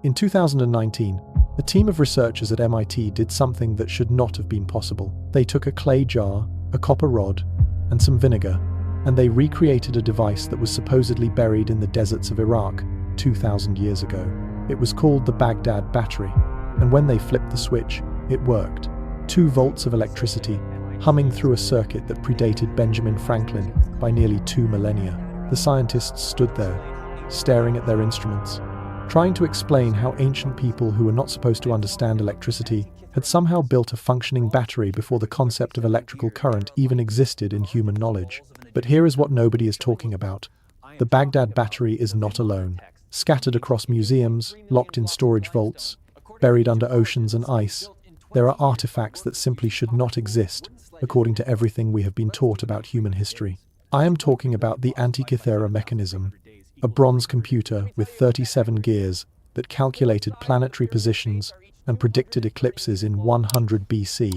In 2019, a team of researchers at MIT did something that should not have been possible. They took a clay jar, a copper rod, and some vinegar, and they recreated a device that was supposedly buried in the deserts of Iraq 2,000 years ago. It was called the Baghdad battery, and when they flipped the switch, it worked. 2 volts of electricity, humming through a circuit that predated Benjamin Franklin by nearly 2 millennia. The scientists stood there, staring at their instruments, trying to explain how ancient people who were not supposed to understand electricity had somehow built a functioning battery before the concept of electrical current even existed in human knowledge. But here is what nobody is talking about. The Baghdad battery is not alone. Scattered across museums, locked in storage vaults, buried under oceans and ice, there are artifacts that simply should not exist, according to everything we have been taught about human history. I am talking about the Antikythera mechanism, a bronze computer with 37 gears that calculated planetary positions and predicted eclipses in 100 BC,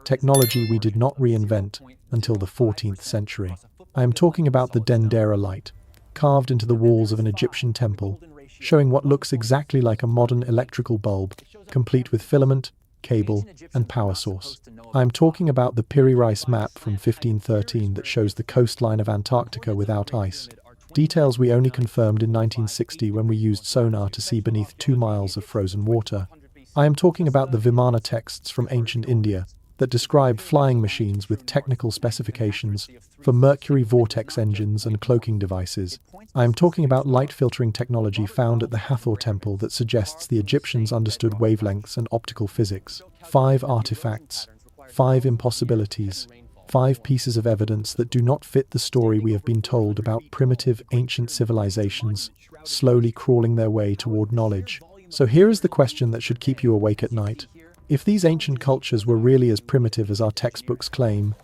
technology we did not reinvent until the 14th century. I am talking about the Dendera light, carved into the walls of an Egyptian temple, showing what looks exactly like a modern electrical bulb, complete with filament, cable, and power source. I am talking about the Piri Reis map from 1513 that shows the coastline of Antarctica without ice. Details we only confirmed in 1960 when we used sonar to see beneath 2 miles of frozen water. I am talking about the Vimana texts from ancient India that describe flying machines with technical specifications for mercury vortex engines and cloaking devices. I am talking about light filtering technology found at the Hathor temple that suggests the Egyptians understood wavelengths and optical physics. 5 artifacts, 5 impossibilities, 5 pieces of evidence that do not fit the story we have been told about primitive ancient civilizations slowly crawling their way toward knowledge. So here is the question that should keep you awake at night. If these ancient cultures were really as primitive as our textbooks claim,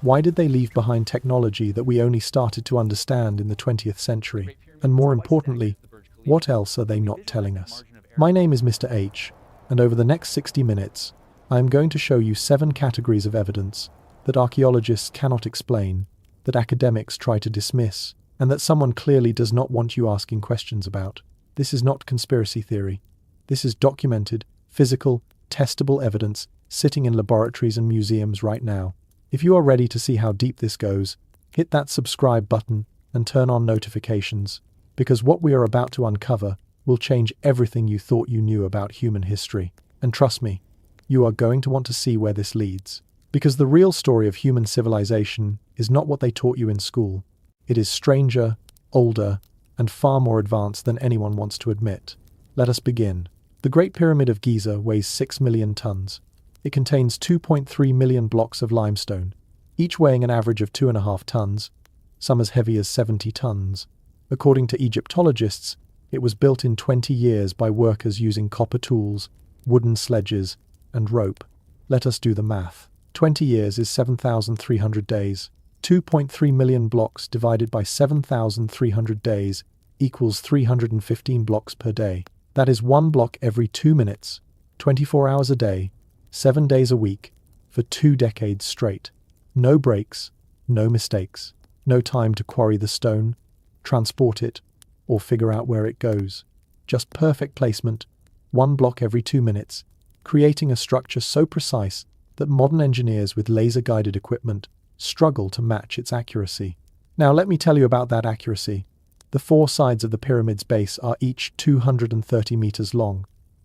why did they leave behind technology that we only started to understand in the 20th century? And more importantly, what else are they not telling us? My name is Mr. H, and over the next 60 minutes, I am going to show you 7 categories of evidence that archaeologists cannot explain, that academics try to dismiss, and that someone clearly does not want you asking questions about. This is not conspiracy theory. This is documented, physical, testable evidence sitting in laboratories and museums right now. If you are ready to see how deep this goes, hit that subscribe button and turn on notifications, because what we are about to uncover will change everything you thought you knew about human history. And trust me, you are going to want to see where this leads. Because the real story of human civilization is not what they taught you in school. It is stranger, older, and far more advanced than anyone wants to admit. Let us begin. The Great Pyramid of Giza weighs 6 million tons. It contains 2.3 million blocks of limestone, each weighing an average of 2.5 tons, some as heavy as 70 tons. According to Egyptologists, it was built in 20 years by workers using copper tools, wooden sledges, and rope. Let us do the math. 20 years is 7,300 days. 2.3 million blocks divided by 7,300 days equals 315 blocks per day. That is 1 block every 2 minutes, 24 hours a day, 7 days a week, for 2 decades straight. No breaks, no mistakes, no time to quarry the stone, transport it, or figure out where it goes. Just perfect placement, 1 block every 2 minutes, creating a structure so precise that modern engineers with laser-guided equipment struggle to match its accuracy. Now let me tell you about that accuracy. The 4 sides of the pyramid's base are each 230 meters long.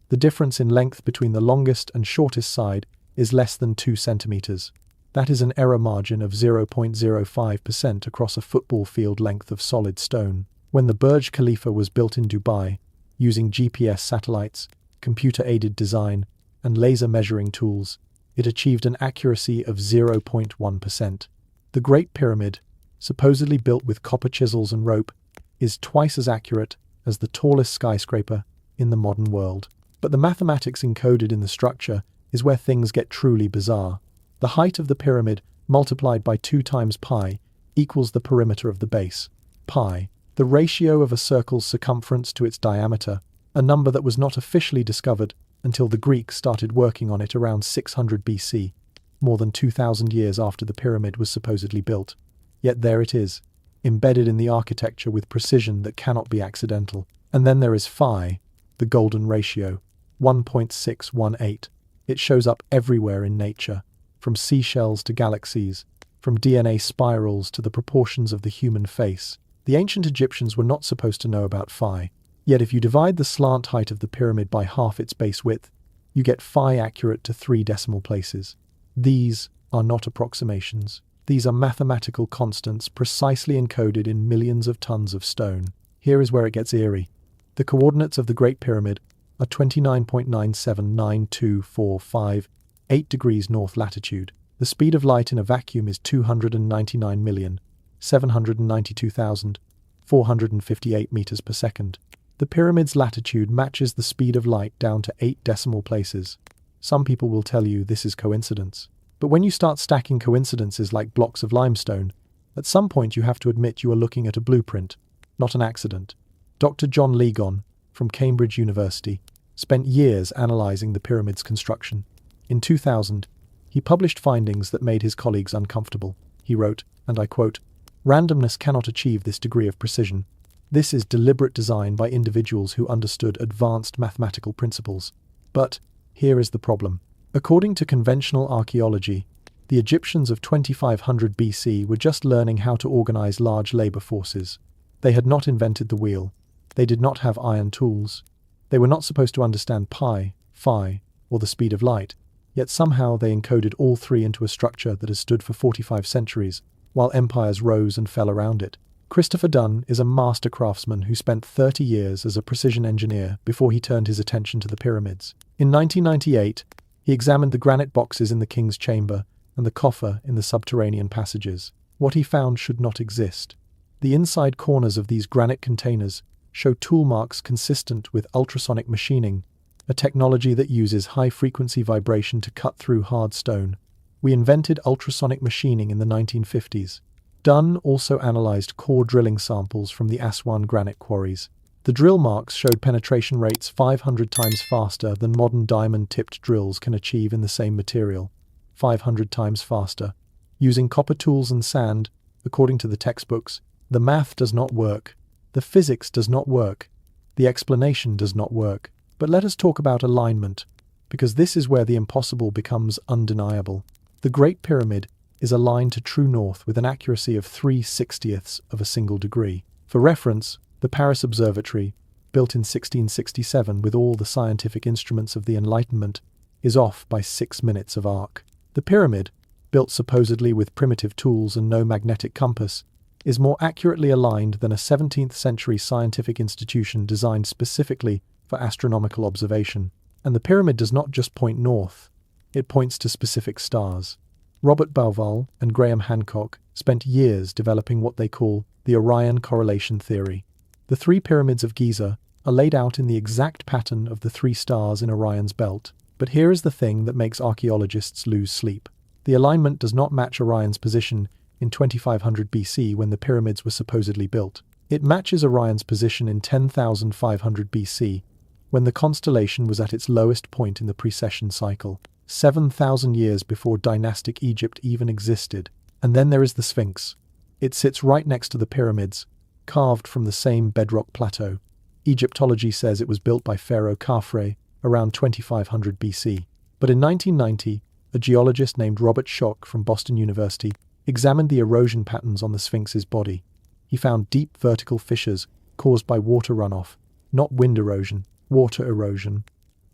The difference in length between the longest and shortest side is less than 2 centimeters. That is an error margin of 0.05% across a football field length of solid stone. When the Burj Khalifa was built in Dubai, using GPS satellites, computer-aided design, and laser measuring tools, it achieved an accuracy of 0.1%. The Great Pyramid, supposedly built with copper chisels and rope, is twice as accurate as the tallest skyscraper in the modern world. But the mathematics encoded in the structure is where things get truly bizarre. The height of the pyramid multiplied by 2 times pi equals the perimeter of the base. Pi, the ratio of a circle's circumference to its diameter, a number that was not officially discovered until the Greeks started working on it around 600 BC, more than 2,000 years after the pyramid was supposedly built. Yet there it is, embedded in the architecture with precision that cannot be accidental. And then there is phi, the golden ratio, 1.618. It shows up everywhere in nature, from seashells to galaxies, from DNA spirals to the proportions of the human face. The ancient Egyptians were not supposed to know about phi. Yet if you divide the slant height of the pyramid by half its base width, you get phi accurate to 3 decimal places. These are not approximations. These are mathematical constants precisely encoded in millions of tons of stone. Here is where it gets eerie. The coordinates of the Great Pyramid are 29.9792458 degrees north latitude. The speed of light in a vacuum is 299,792,458 meters per second. The pyramid's latitude matches the speed of light down to 8 decimal places. Some people will tell you this is coincidence. But when you start stacking coincidences like blocks of limestone, at some point you have to admit you are looking at a blueprint, not an accident. Dr. John Ligon, from Cambridge University, spent years analyzing the pyramid's construction. In 2000, he published findings that made his colleagues uncomfortable. He wrote, and I quote, "Randomness cannot achieve this degree of precision. This is deliberate design by individuals who understood advanced mathematical principles. But here is the problem. According to conventional archaeology, the Egyptians of 2500 BC were just learning how to organize large labor forces. They had not invented the wheel. They did not have iron tools. They were not supposed to understand pi, phi, or the speed of light. Yet somehow they encoded all three into a structure that has stood for 45 centuries, while empires rose and fell around it. Christopher Dunn is a master craftsman who spent 30 years as a precision engineer before he turned his attention to the pyramids. In 1998, he examined the granite boxes in the king's chamber and the coffer in the subterranean passages. What he found should not exist. The inside corners of these granite containers show tool marks consistent with ultrasonic machining, a technology that uses high-frequency vibration to cut through hard stone. We invented ultrasonic machining in the 1950s. Dunn also analyzed core drilling samples from the Aswan granite quarries. The drill marks showed penetration rates 500 times faster than modern diamond-tipped drills can achieve in the same material. 500 times faster. Using copper tools and sand, according to the textbooks, the math does not work. The physics does not work. The explanation does not work. But let us talk about alignment, because this is where the impossible becomes undeniable. The Great Pyramid is aligned to true north with an accuracy of 3/60ths of a single degree. For reference, the Paris Observatory, built in 1667 with all the scientific instruments of the Enlightenment, is off by 6 minutes of arc. The pyramid, built supposedly with primitive tools and no magnetic compass, is more accurately aligned than a 17th century scientific institution designed specifically for astronomical observation. And the pyramid does not just point north, it points to specific stars. Robert Bauval and Graham Hancock spent years developing what they call the Orion correlation theory. The 3 pyramids of Giza are laid out in the exact pattern of the 3 stars in Orion's belt. But here is the thing that makes archaeologists lose sleep. The alignment does not match Orion's position in 2500 BC when the pyramids were supposedly built. It matches Orion's position in 10,500 BC, when the constellation was at its lowest point in the precession cycle, 7,000 years before dynastic Egypt even existed. And then there is the Sphinx. It sits right next to the pyramids, carved from the same bedrock plateau. Egyptology says it was built by Pharaoh Khafre around 2500 BC. But in 1990, a geologist named Robert Schoch from Boston University examined the erosion patterns on the Sphinx's body. He found deep vertical fissures caused by water runoff, not wind erosion, water erosion.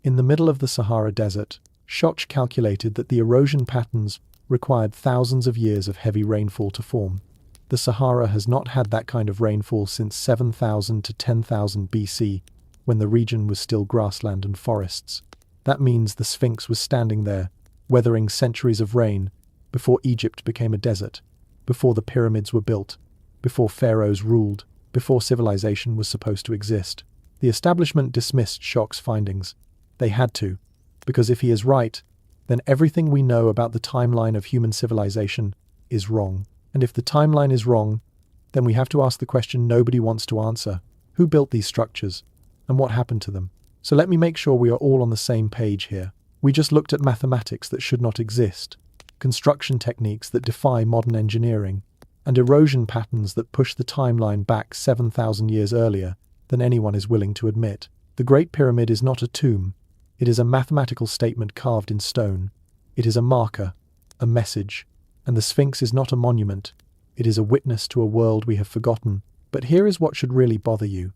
In the middle of the Sahara Desert, Schoch calculated that the erosion patterns required thousands of years of heavy rainfall to form. The Sahara has not had that kind of rainfall since 7,000 to 10,000 BC, when the region was still grassland and forests. That means the Sphinx was standing there, weathering centuries of rain, before Egypt became a desert, before the pyramids were built, before pharaohs ruled, before civilization was supposed to exist. The establishment dismissed Schoch's findings. They had to, because if he is right, then everything we know about the timeline of human civilization is wrong. And if the timeline is wrong, then we have to ask the question nobody wants to answer. Who built these structures? And what happened to them? So let me make sure we are all on the same page here. We just looked at mathematics that should not exist, construction techniques that defy modern engineering, and erosion patterns that push the timeline back 7,000 years earlier than anyone is willing to admit. The Great Pyramid is not a tomb. It is a mathematical statement carved in stone. It is a marker, a message. And the Sphinx is not a monument. It is a witness to a world we have forgotten. But here is what should really bother you.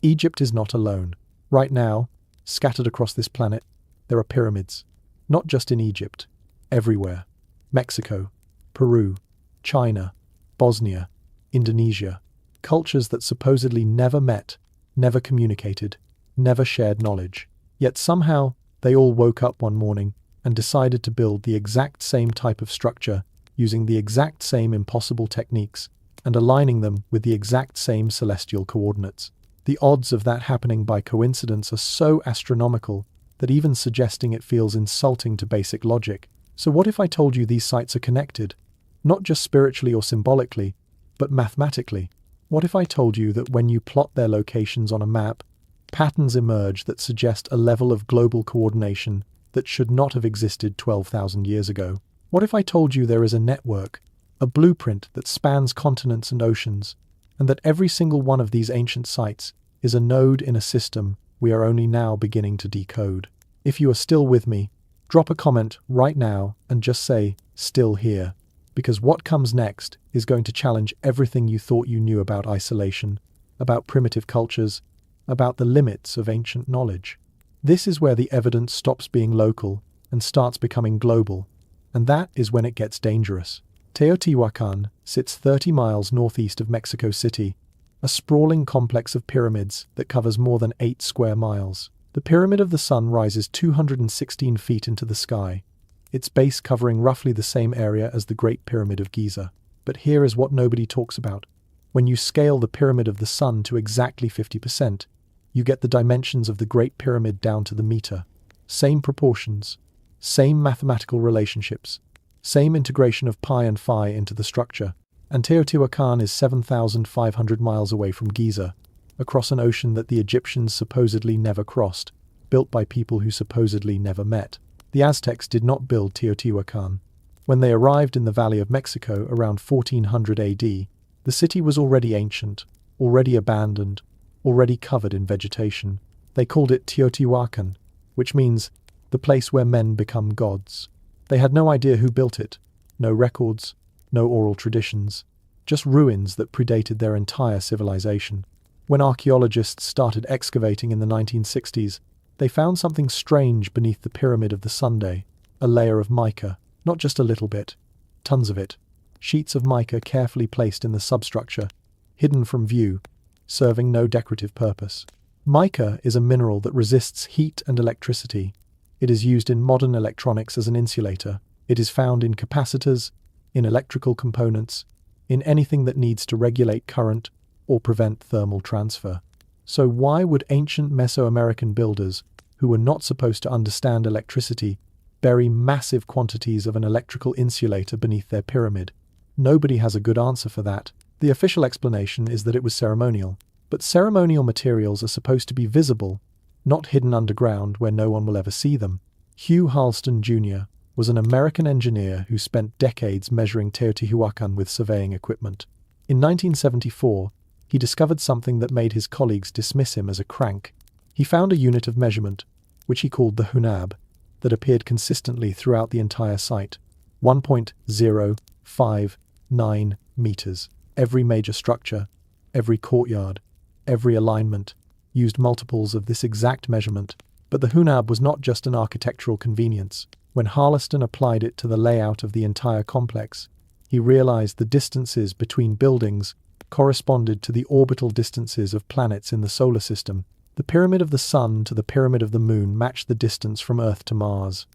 Egypt is not alone. Right now, scattered across this planet, there are pyramids. Not just in Egypt. Everywhere. Mexico, Peru, China, Bosnia, Indonesia. Cultures that supposedly never met, never communicated, never shared knowledge. Yet somehow, they all woke up one morning and decided to build the exact same type of structure, using the exact same impossible techniques, and aligning them with the exact same celestial coordinates. The odds of that happening by coincidence are so astronomical that even suggesting it feels insulting to basic logic. So what if I told you these sites are connected? Not just spiritually or symbolically, but mathematically. What if I told you that when you plot their locations on a map, patterns emerge that suggest a level of global coordination that should not have existed 12,000 years ago? What if I told you there is a network, a blueprint that spans continents and oceans, and that every single one of these ancient sites is a node in a system we are only now beginning to decode? If you are still with me, drop a comment right now and just say, "Still here," because what comes next is going to challenge everything you thought you knew about isolation, about primitive cultures, about the limits of ancient knowledge. This is where the evidence stops being local and starts becoming global, and that is when it gets dangerous. Teotihuacan sits 30 miles northeast of Mexico City, a sprawling complex of pyramids that covers more than 8 square miles. The Pyramid of the Sun rises 216 feet into the sky, its base covering roughly the same area as the Great Pyramid of Giza. But here is what nobody talks about. When you scale the Pyramid of the Sun to exactly 50%, you get the dimensions of the Great Pyramid down to the meter. Same proportions, same mathematical relationships, same integration of pi and phi into the structure. And Teotihuacan is 7,500 miles away from Giza, across an ocean that the Egyptians supposedly never crossed, built by people who supposedly never met. The Aztecs did not build Teotihuacan. When they arrived in the Valley of Mexico around 1400 AD, the city was already ancient, already abandoned, already covered in vegetation. They called it Teotihuacan, which means the place where men become gods. They had no idea who built it, no records, no oral traditions, just ruins that predated their entire civilization. When archaeologists started excavating in the 1960s, they found something strange beneath the Pyramid of the Sunday, a layer of mica, not just a little bit, tons of it, sheets of mica carefully placed in the substructure, hidden from view, serving no decorative purpose. Mica is a mineral that resists heat and electricity. It is used in modern electronics as an insulator. It is found in capacitors, in electrical components, in anything that needs to regulate current or prevent thermal transfer. So why would ancient Mesoamerican builders, who were not supposed to understand electricity, bury massive quantities of an electrical insulator beneath their pyramid? Nobody has a good answer for that. The official explanation is that it was ceremonial. But ceremonial materials are supposed to be visible, not hidden underground where no one will ever see them. Hugh Harleston Jr. was an American engineer who spent decades measuring Teotihuacan with surveying equipment. In 1974, he discovered something that made his colleagues dismiss him as a crank. He found a unit of measurement, which he called the hunab, that appeared consistently throughout the entire site. 1.059 meters. Every major structure, every courtyard, every alignment used multiples of this exact measurement. But the hunab was not just an architectural convenience. When Harleston applied it to the layout of the entire complex, he realized the distances between buildings corresponded to the orbital distances of planets in the solar system. The Pyramid of the Sun to the Pyramid of the Moon matched the distance from Earth to Mars.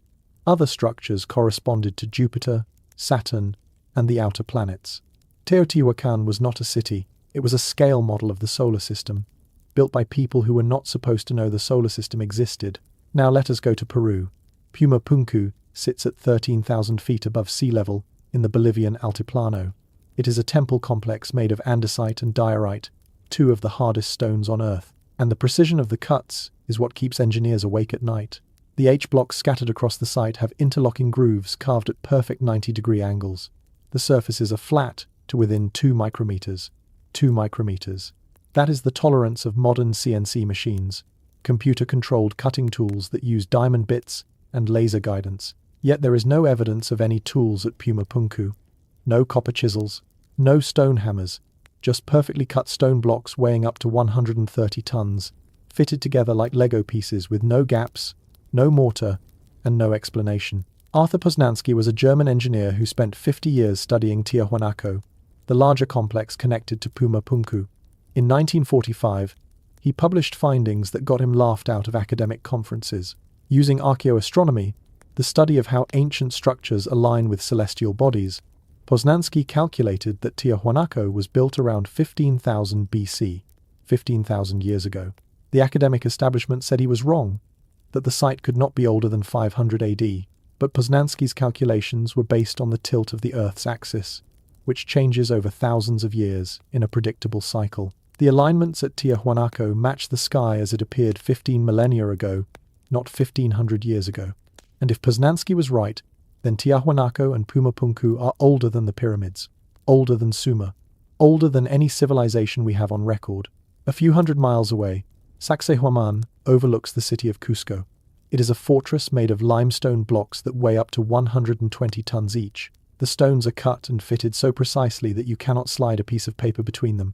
Other structures corresponded to Jupiter, Saturn, and the outer planets. Teotihuacan was not a city, it was a scale model of the solar system, built by people who were not supposed to know the solar system existed. Now let us go to Peru. Pumapunku sits at 13,000 feet above sea level in the Bolivian Altiplano. It is a temple complex made of andesite and diorite, two of the hardest stones on Earth, and the precision of the cuts is what keeps engineers awake at night. The H-blocks scattered across the site have interlocking grooves carved at perfect 90-degree angles. The surfaces are flat to within 2 micrometers. 2 micrometers. That is the tolerance of modern CNC machines. computer-controlled cutting tools that use diamond bits and laser guidance. Yet there is no evidence of any tools at Pumapunku. No copper chisels, no stone hammers, just perfectly cut stone blocks weighing up to 130 tons, fitted together like Lego pieces with no gaps, no mortar, and no explanation. Arthur Poznański was a German engineer who spent 50 years studying Tiahuanaco, the larger complex connected to Pumapunku. In 1945, he published findings that got him laughed out of academic conferences. Using archaeoastronomy, the study of how ancient structures align with celestial bodies, Poznański calculated that Tiahuanaco was built around 15,000 BC, 15,000 years ago. The academic establishment said he was wrong, that the site could not be older than 500 AD, but Poznański's calculations were based on the tilt of the Earth's axis, which changes over thousands of years in a predictable cycle. The alignments at Tiahuanaco match the sky as it appeared 15 millennia ago, not 1,500 years ago. And if Poznański was right, then Tiahuanaco and Pumapunku are older than the pyramids, older than Sumer, older than any civilization we have on record. A few hundred miles away, Sacsayhuaman overlooks the city of Cusco. It is a fortress made of limestone blocks that weigh up to 120 tons each. The stones are cut and fitted so precisely that you cannot slide a piece of paper between them.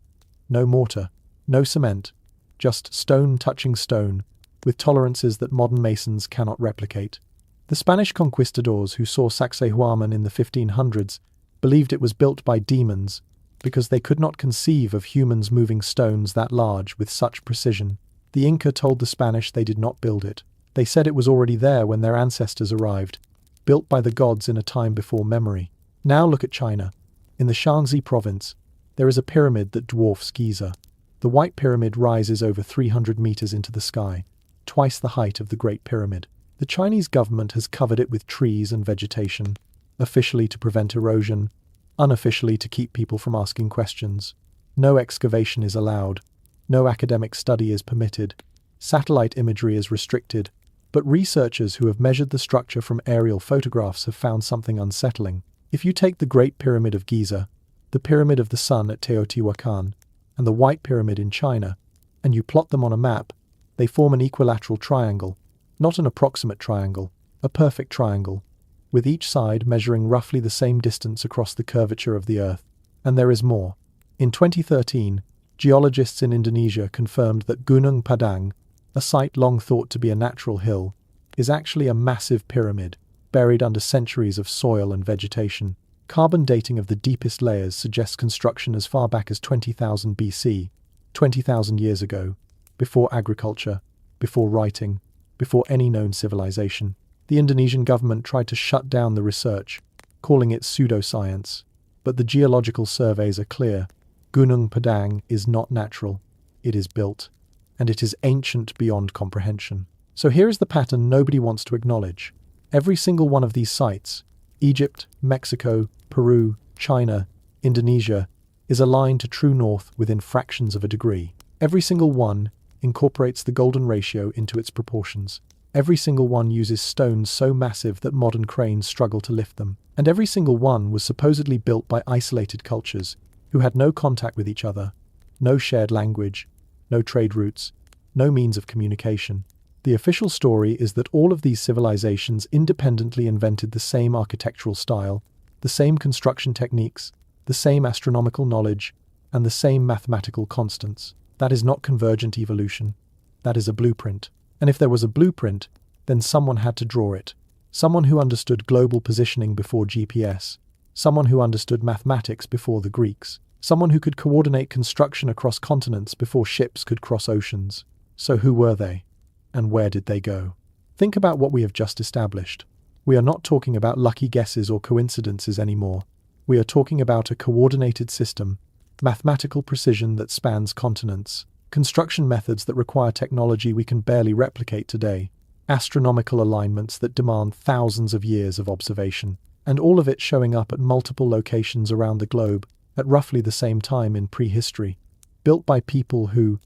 No mortar, no cement, just stone touching stone, with tolerances that modern masons cannot replicate. The Spanish conquistadors who saw Sacsayhuaman in the 1500s believed it was built by demons because they could not conceive of humans moving stones that large with such precision. The Inca told the Spanish they did not build it. They said it was already there when their ancestors arrived, built by the gods in a time before memory. Now look at China. In the Shanxi province, there is a pyramid that dwarfs Giza. The White Pyramid rises over 300 meters into the sky, twice the height of the Great Pyramid. The Chinese government has covered it with trees and vegetation, officially to prevent erosion, unofficially to keep people from asking questions. No excavation is allowed. No academic study is permitted. Satellite imagery is restricted. But researchers who have measured the structure from aerial photographs have found something unsettling. If you take the Great Pyramid of Giza, the Pyramid of the Sun at Teotihuacan, and the White Pyramid in China, and you plot them on a map, they form an equilateral triangle. Not an approximate triangle, a perfect triangle, with each side measuring roughly the same distance across the curvature of the Earth. And there is more. In 2013, geologists in Indonesia confirmed that Gunung Padang, a site long thought to be a natural hill, is actually a massive pyramid, buried under centuries of soil and vegetation. Carbon dating of the deepest layers suggests construction as far back as 20,000 BC, 20,000 years ago, before agriculture, before writing, before any known civilization. The Indonesian government tried to shut down the research, calling it pseudoscience, but the geological surveys are clear. Gunung Padang is not natural, it is built, and it is ancient beyond comprehension. So here is the pattern nobody wants to acknowledge. Every single one of these sites, Egypt, Mexico, Peru, China, Indonesia, is aligned to true north within fractions of a degree. Every single one incorporates the golden ratio into its proportions. Every single one uses stones so massive that modern cranes struggle to lift them. And every single one was supposedly built by isolated cultures who had no contact with each other, no shared language, no trade routes, no means of communication. The official story is that all of these civilizations independently invented the same architectural style, the same construction techniques, the same astronomical knowledge, and the same mathematical constants. That is not convergent evolution. That is a blueprint. And if there was a blueprint, then someone had to draw it. Someone who understood global positioning before GPS. Someone who understood mathematics before the Greeks. Someone who could coordinate construction across continents before ships could cross oceans. So who were they? And where did they go? Think about what we have just established. We are not talking about lucky guesses or coincidences anymore. We are talking about a coordinated system, mathematical precision that spans continents, construction methods that require technology we can barely replicate today, astronomical alignments that demand thousands of years of observation, and all of it showing up at multiple locations around the globe at roughly the same time in prehistory, built by people who,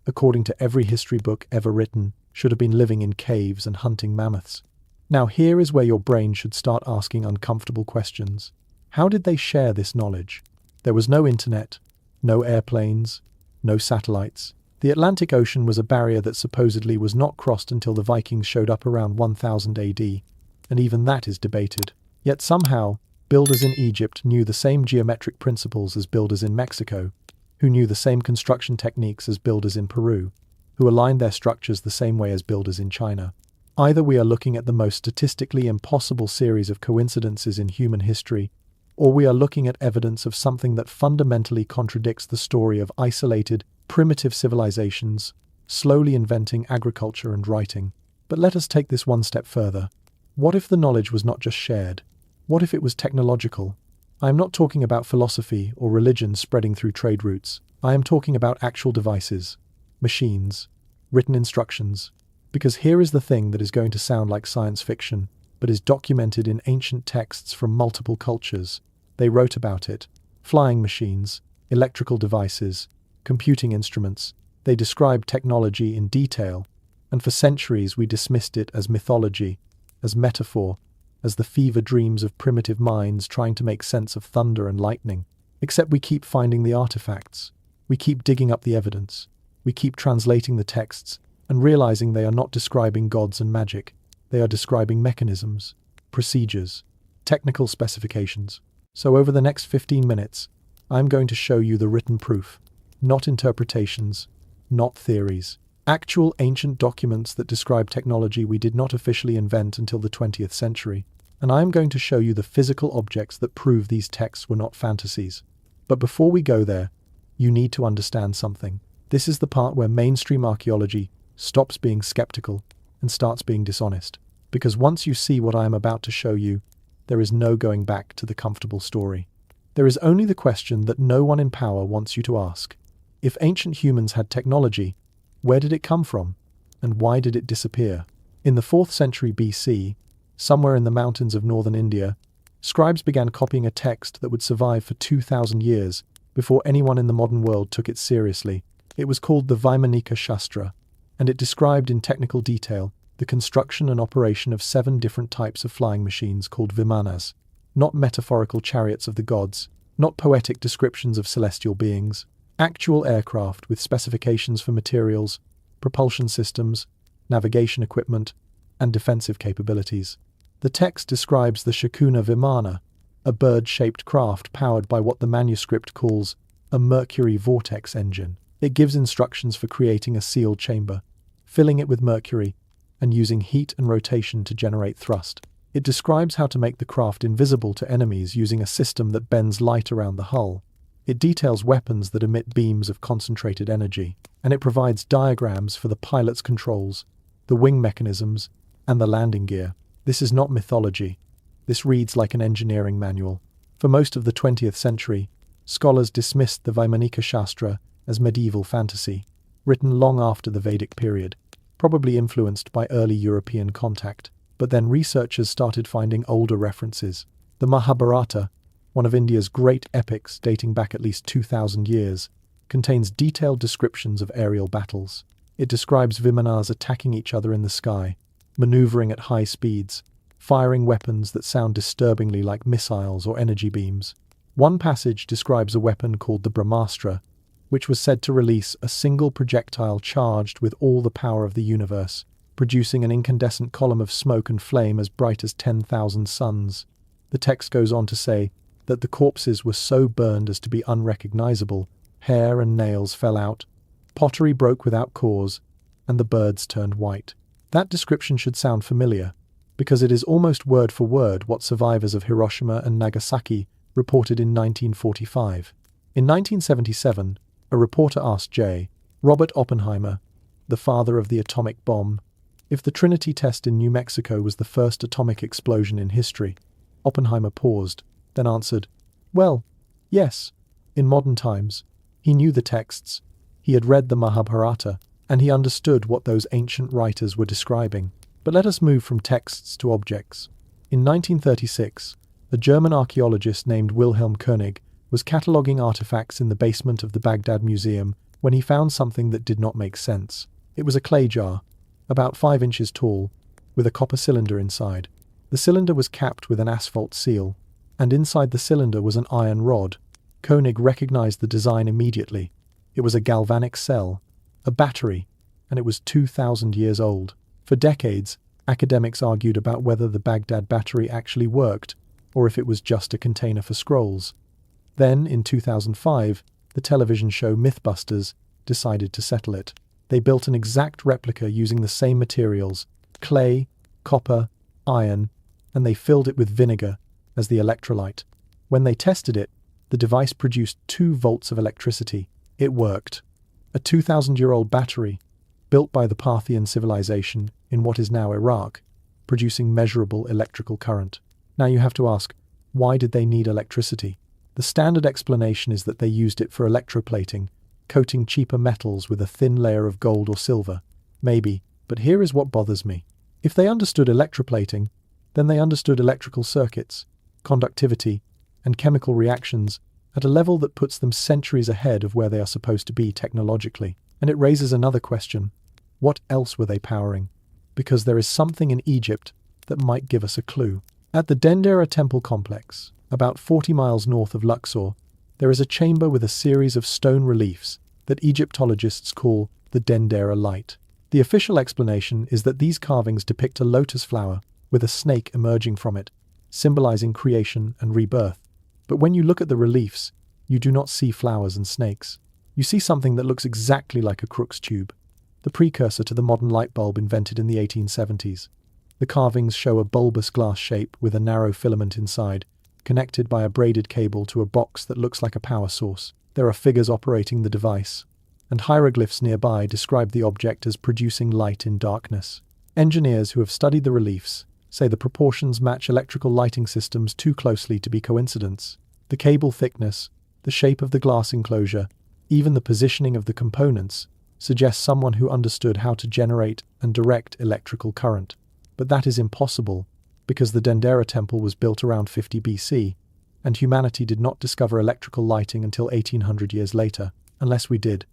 according to every history book ever written, should have been living in caves and hunting mammoths. Now here is where your brain should start asking uncomfortable questions. How did they share this knowledge? There was no internet, no airplanes, no satellites. The Atlantic Ocean was a barrier that supposedly was not crossed until the Vikings showed up around 1000 AD, and even that is debated. Yet somehow, builders in Egypt knew the same geometric principles as builders in Mexico, who knew the same construction techniques as builders in Peru, who aligned their structures the same way as builders in China. Either we are looking at the most statistically impossible series of coincidences in human history, or we are looking at evidence of something that fundamentally contradicts the story of isolated, primitive civilizations, slowly inventing agriculture and writing. But let us take this one step further. What if the knowledge was not just shared? What if it was technological? I am not talking about philosophy or religion spreading through trade routes. I am talking about actual devices, machines, written instructions. Because here is the thing that is going to sound like science fiction, but is documented in ancient texts from multiple cultures. They wrote about it. Flying machines, electrical devices, computing instruments. They described technology in detail, and for centuries we dismissed it as mythology, as metaphor, as the fever dreams of primitive minds trying to make sense of thunder and lightning. Except we keep finding the artifacts. We keep digging up the evidence. We keep translating the texts and realizing they are not describing gods and magic. They are describing mechanisms, procedures, technical specifications. So over the next 15 minutes, I'm going to show you the written proof. Not interpretations, not theories. Actual ancient documents that describe technology we did not officially invent until the 20th century. And I am going to show you the physical objects that prove these texts were not fantasies. But before we go there, you need to understand something. This is the part where mainstream archaeology stops being skeptical and starts being dishonest. Because once you see what I am about to show you, there is no going back to the comfortable story. There is only the question that no one in power wants you to ask. If ancient humans had technology, where did it come from? And why did it disappear? In the 4th century BC, somewhere in the mountains of northern India, scribes began copying a text that would survive for 2,000 years before anyone in the modern world took it seriously. It was called the Vaimanika Shastra, and it described in technical detail the construction and operation of 7 different types of flying machines called vimanas, not metaphorical chariots of the gods, not poetic descriptions of celestial beings, actual aircraft with specifications for materials, propulsion systems, navigation equipment, and defensive capabilities. The text describes the Shakuna Vimana, a bird-shaped craft powered by what the manuscript calls a mercury vortex engine. It gives instructions for creating a sealed chamber, filling it with mercury, and using heat and rotation to generate thrust. It describes how to make the craft invisible to enemies using a system that bends light around the hull. It details weapons that emit beams of concentrated energy, and it provides diagrams for the pilot's controls, the wing mechanisms, and the landing gear. This is not mythology. This reads like an engineering manual. For most of the 20th century, scholars dismissed the Vaimanika Shastra as medieval fantasy, written long after the Vedic period, probably influenced by early European contact. But then researchers started finding older references. The Mahabharata, one of India's great epics dating back at least 2,000 years, contains detailed descriptions of aerial battles. It describes Vimanas attacking each other in the sky, maneuvering at high speeds, firing weapons that sound disturbingly like missiles or energy beams. One passage describes a weapon called the Brahmastra, which was said to release a single projectile charged with all the power of the universe, producing an incandescent column of smoke and flame as bright as 10,000 suns. The text goes on to say that the corpses were so burned as to be unrecognizable, hair and nails fell out, pottery broke without cause, and the birds turned white. That description should sound familiar, because it is almost word for word what survivors of Hiroshima and Nagasaki reported in 1945. In 1977, a reporter asked J. Robert Oppenheimer, the father of the atomic bomb, if the Trinity test in New Mexico was the first atomic explosion in history. Oppenheimer paused, then answered, "Well, yes, in modern times." He knew the texts, he had read the Mahabharata, and he understood what those ancient writers were describing. But let us move from texts to objects. In 1936, a German archaeologist named Wilhelm Koenig was cataloguing artifacts in the basement of the Baghdad Museum when he found something that did not make sense. It was a clay jar, about 5 inches tall, with a copper cylinder inside. The cylinder was capped with an asphalt seal, and inside the cylinder was an iron rod. Koenig recognized the design immediately. It was a galvanic cell, a battery, and it was 2,000 years old. For decades, academics argued about whether the Baghdad battery actually worked, or if it was just a container for scrolls. Then, in 2005, the television show Mythbusters decided to settle it. They built an exact replica using the same materials, clay, copper, iron, and they filled it with vinegar as the electrolyte. When they tested it, the device produced 2 volts of electricity. It worked. A 2,000-year-old battery, built by the Parthian civilization in what is now Iraq, producing measurable electrical current. Now you have to ask, why did they need electricity? The standard explanation is that they used it for electroplating, coating cheaper metals with a thin layer of gold or silver. Maybe, but here is what bothers me. If they understood electroplating, then they understood electrical circuits, conductivity, and chemical reactions at a level that puts them centuries ahead of where they are supposed to be technologically. And it raises another question. What else were they powering? Because there is something in Egypt that might give us a clue. At the Dendera temple complex, about 40 miles north of Luxor, there is a chamber with a series of stone reliefs that Egyptologists call the Dendera Light. The official explanation is that these carvings depict a lotus flower with a snake emerging from it, symbolizing creation and rebirth. But when you look at the reliefs, you do not see flowers and snakes. You see something that looks exactly like a Crookes tube, the precursor to the modern light bulb invented in the 1870s. The carvings show a bulbous glass shape with a narrow filament inside, connected by a braided cable to a box that looks like a power source. There are figures operating the device, and hieroglyphs nearby describe the object as producing light in darkness. Engineers who have studied the reliefs say the proportions match electrical lighting systems too closely to be coincidence. The cable thickness, the shape of the glass enclosure, even the positioning of the components suggest someone who understood how to generate and direct electrical current. But that is impossible, because the Dendera temple was built around 50 BC, and humanity did not discover electrical lighting until 1800 years later, unless we did,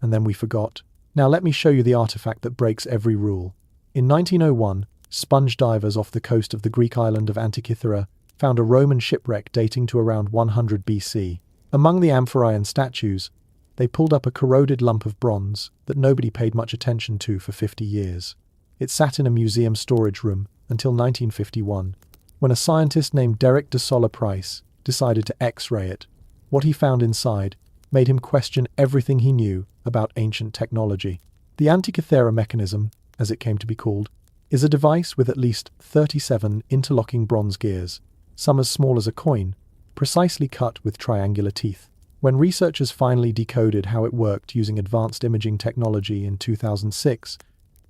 and then we forgot. Now let me show you the artifact that breaks every rule. In 1901, sponge divers off the coast of the Greek island of Antarctica found a Roman shipwreck dating to around 100 BC. Among the Amphirian statues, they pulled up a corroded lump of bronze that nobody paid much attention to for 50 years. It sat in a museum storage room until 1951, when a scientist named Derek de Solla Price decided to X-ray it. What he found inside made him question everything he knew about ancient technology. The Antikythera mechanism, as it came to be called, is a device with at least 37 interlocking bronze gears, some as small as a coin, precisely cut with triangular teeth. When researchers finally decoded how it worked using advanced imaging technology in 2006,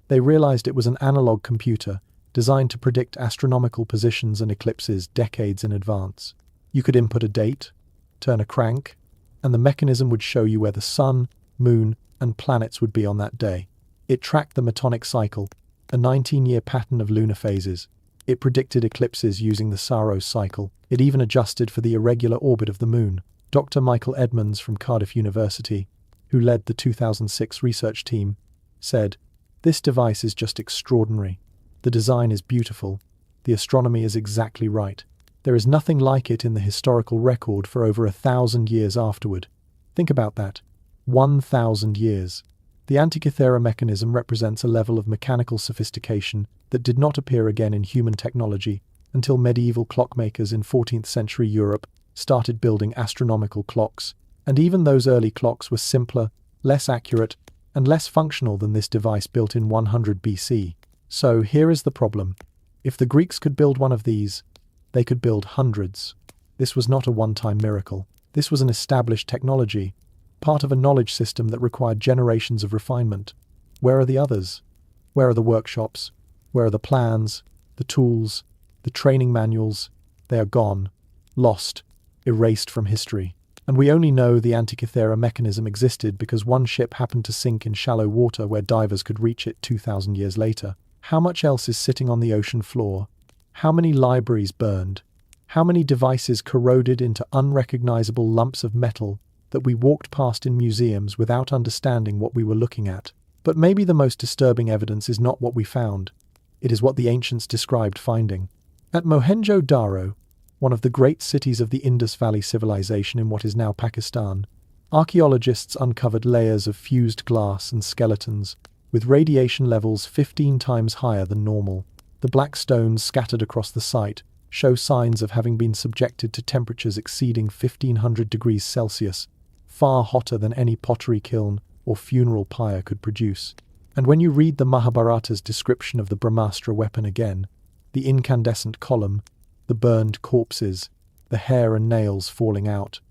they realized it was an analog computer designed to predict astronomical positions and eclipses decades in advance. You could input a date, turn a crank, and the mechanism would show you where the sun, moon, and planets would be on that day. It tracked the metonic cycle, a 19-year pattern of lunar phases. It predicted eclipses using the Saros cycle. It even adjusted for the irregular orbit of the moon. Dr. Michael Edmonds from Cardiff University, who led the 2006 research team, said, "This device is just extraordinary. The design is beautiful. The astronomy is exactly right. There is nothing like it in the historical record for over 1,000 years afterward." Think about that. 1,000 years. The Antikythera mechanism represents a level of mechanical sophistication that did not appear again in human technology until medieval clockmakers in 14th century Europe started building astronomical clocks, and even those early clocks were simpler, less accurate, and less functional than this device built in 100 BC. So here is the problem. If the Greeks could build one of these, they could build hundreds. This was not a one-time miracle. This was an established technology, part of a knowledge system that required generations of refinement. Where are the others? Where are the workshops? Where are the plans, the tools, the training manuals? They are gone, lost, erased from history. And we only know the Antikythera mechanism existed because one ship happened to sink in shallow water where divers could reach it 2,000 years later. How much else is sitting on the ocean floor? How many libraries burned? How many devices corroded into unrecognizable lumps of metal that we walked past in museums without understanding what we were looking at? But maybe the most disturbing evidence is not what we found. It is what the ancients described finding. At Mohenjo-Daro, one of the great cities of the Indus Valley civilization in what is now Pakistan, Archaeologists uncovered layers of fused glass and skeletons, with radiation levels 15 times higher than normal. The black stones scattered across the site show signs of having been subjected to temperatures exceeding 1500 degrees Celsius, far hotter than any pottery kiln or funeral pyre could produce. And when you read the Mahabharata's description of the Brahmastra weapon again, the incandescent column, the burned corpses, the hair and nails falling out,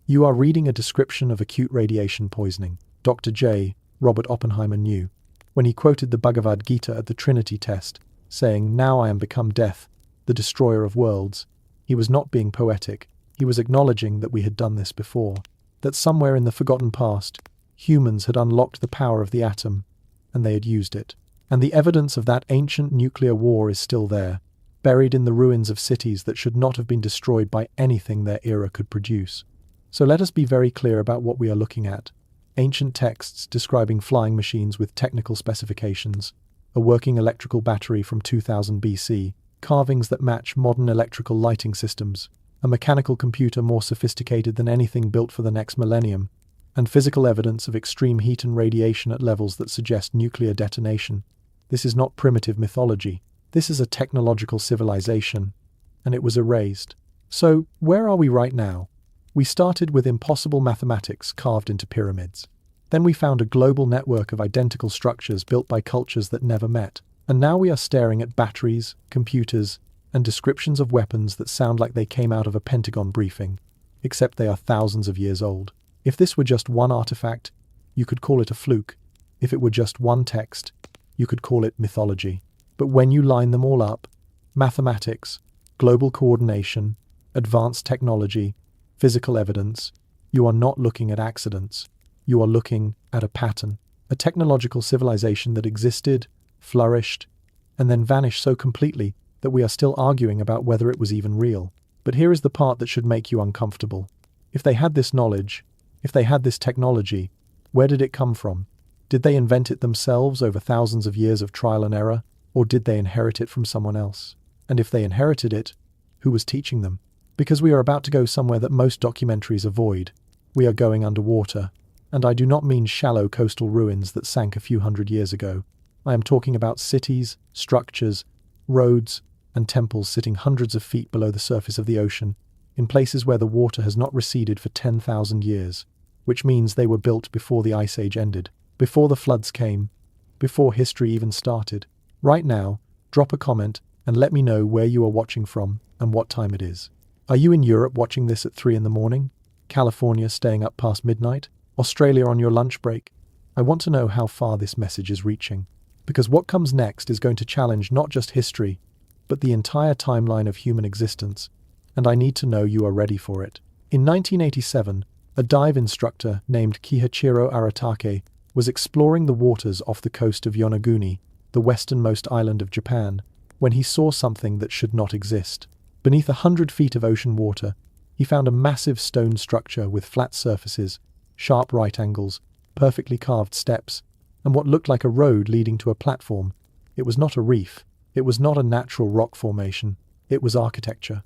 you are reading a description of acute radiation poisoning. Dr. J. Robert Oppenheimer knew, when he quoted the Bhagavad Gita at the Trinity test, saying, "Now I am become death, the destroyer of worlds," he was not being poetic. He was acknowledging that we had done this before, that somewhere in the forgotten past, humans had unlocked the power of the atom, and they had used it. And the evidence of that ancient nuclear war is still there, buried in the ruins of cities that should not have been destroyed by anything their era could produce. So let us be very clear about what we are looking at. Ancient texts describing flying machines with technical specifications, a working electrical battery from 2000 BC, carvings that match modern electrical lighting systems, a mechanical computer more sophisticated than anything built for the next millennium, and physical evidence of extreme heat and radiation at levels that suggest nuclear detonation. This is not primitive mythology. This is a technological civilization, and it was erased. So, where are we right now? We started with impossible mathematics carved into pyramids. Then we found a global network of identical structures built by cultures that never met. And now we are staring at batteries, computers, and descriptions of weapons that sound like they came out of a Pentagon briefing, except they are thousands of years old. If this were just one artifact, you could call it a fluke. If it were just one text, you could call it mythology. But when you line them all up, mathematics, global coordination, advanced technology, physical evidence, you are not looking at accidents. You are looking at a pattern, a technological civilization that existed, flourished, and then vanished so completely that we are still arguing about whether it was even real. But here is the part that should make you uncomfortable. If they had this knowledge, if they had this technology, where did it come from? Did they invent it themselves over thousands of years of trial and error, or did they inherit it from someone else? And if they inherited it, who was teaching them? Because we are about to go somewhere that most documentaries avoid. We are going underwater. And I do not mean shallow coastal ruins that sank a few hundred years ago. I am talking about cities, structures, roads, and temples sitting hundreds of feet below the surface of the ocean, in places where the water has not receded for 10,000 years, which means they were built before the Ice Age ended, before the floods came, before history even started. Right now, drop a comment and let me know where you are watching from and what time it is. Are you in Europe watching this at 3 in the morning? California staying up past midnight? Australia on your lunch break? I want to know how far this message is reaching, because what comes next is going to challenge not just history, but the entire timeline of human existence, and I need to know you are ready for it. In 1987, a dive instructor named Kihachiro Aratake was exploring the waters off the coast of Yonaguni, the westernmost island of Japan, when he saw something that should not exist. Beneath 100 feet of ocean water, he found a massive stone structure with flat surfaces, sharp right angles, perfectly carved steps, and what looked like a road leading to a platform. It was not a reef. It was not a natural rock formation. It was architecture.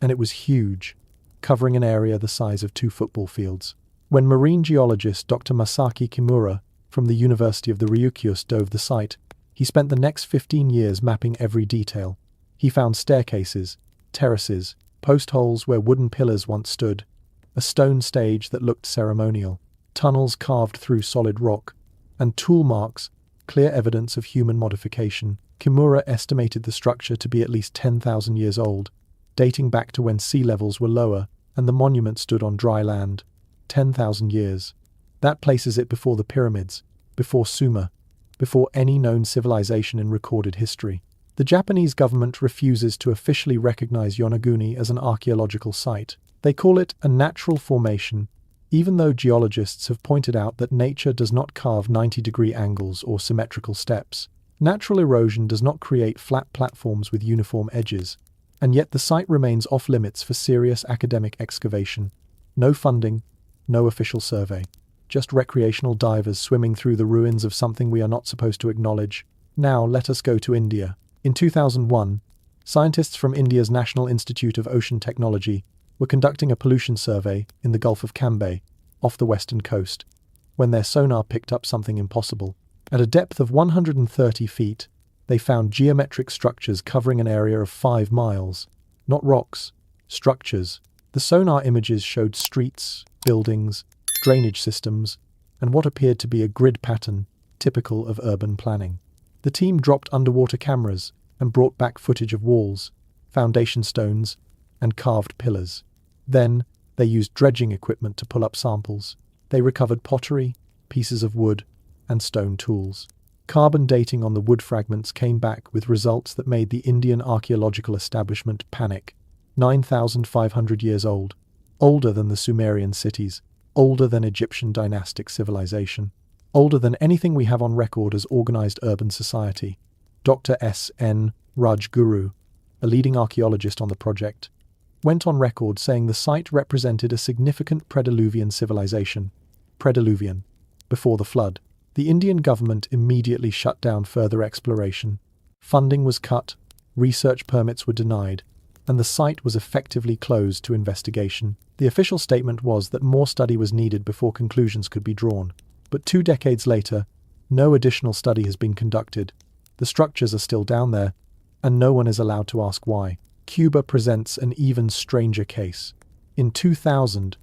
And it was huge, covering an area the size of 2 football fields. When marine geologist Dr. Masaki Kimura from the University of the Ryukyus dove the site, he spent the next 15 years mapping every detail. He found staircases, terraces, post holes where wooden pillars once stood, a stone stage that looked ceremonial, tunnels carved through solid rock, and tool marks, clear evidence of human modification. Kimura estimated the structure to be at least 10,000 years old, dating back to when sea levels were lower and the monument stood on dry land. 10,000 years. That places it before the pyramids, before Sumer, before any known civilization in recorded history. The Japanese government refuses to officially recognize Yonaguni as an archaeological site. They call it a natural formation, even though geologists have pointed out that nature does not carve 90-degree angles or symmetrical steps. Natural erosion does not create flat platforms with uniform edges, and yet the site remains off-limits for serious academic excavation. No funding, no official survey. Just recreational divers swimming through the ruins of something we are not supposed to acknowledge. Now let us go to India. In 2001, scientists from India's National Institute of Ocean Technology were conducting a pollution survey in the Gulf of Cambay, off the western coast, when their sonar picked up something impossible. At a depth of 130 feet, they found geometric structures covering an area of 5 miles. Not rocks, structures. The sonar images showed streets, buildings, drainage systems, and what appeared to be a grid pattern typical of urban planning. The team dropped underwater cameras and brought back footage of walls, foundation stones, and carved pillars. Then, they used dredging equipment to pull up samples. They recovered pottery, pieces of wood, and stone tools. Carbon dating on the wood fragments came back with results that made the Indian archaeological establishment panic. 9,500 years old. Older than the Sumerian cities. Older than Egyptian dynastic civilization. Older than anything we have on record as organized urban society. Dr. S.N. Rajguru, a leading archaeologist on the project, went on record saying the site represented a significant Prediluvian civilization. Prediluvian. Before the flood. The Indian government immediately shut down further exploration. Funding was cut, research permits were denied, and the site was effectively closed to investigation. The official statement was that more study was needed before conclusions could be drawn. But 2 decades later, no additional study has been conducted. The structures are still down there, and no one is allowed to ask why. Cuba presents an even stranger case. In 2000,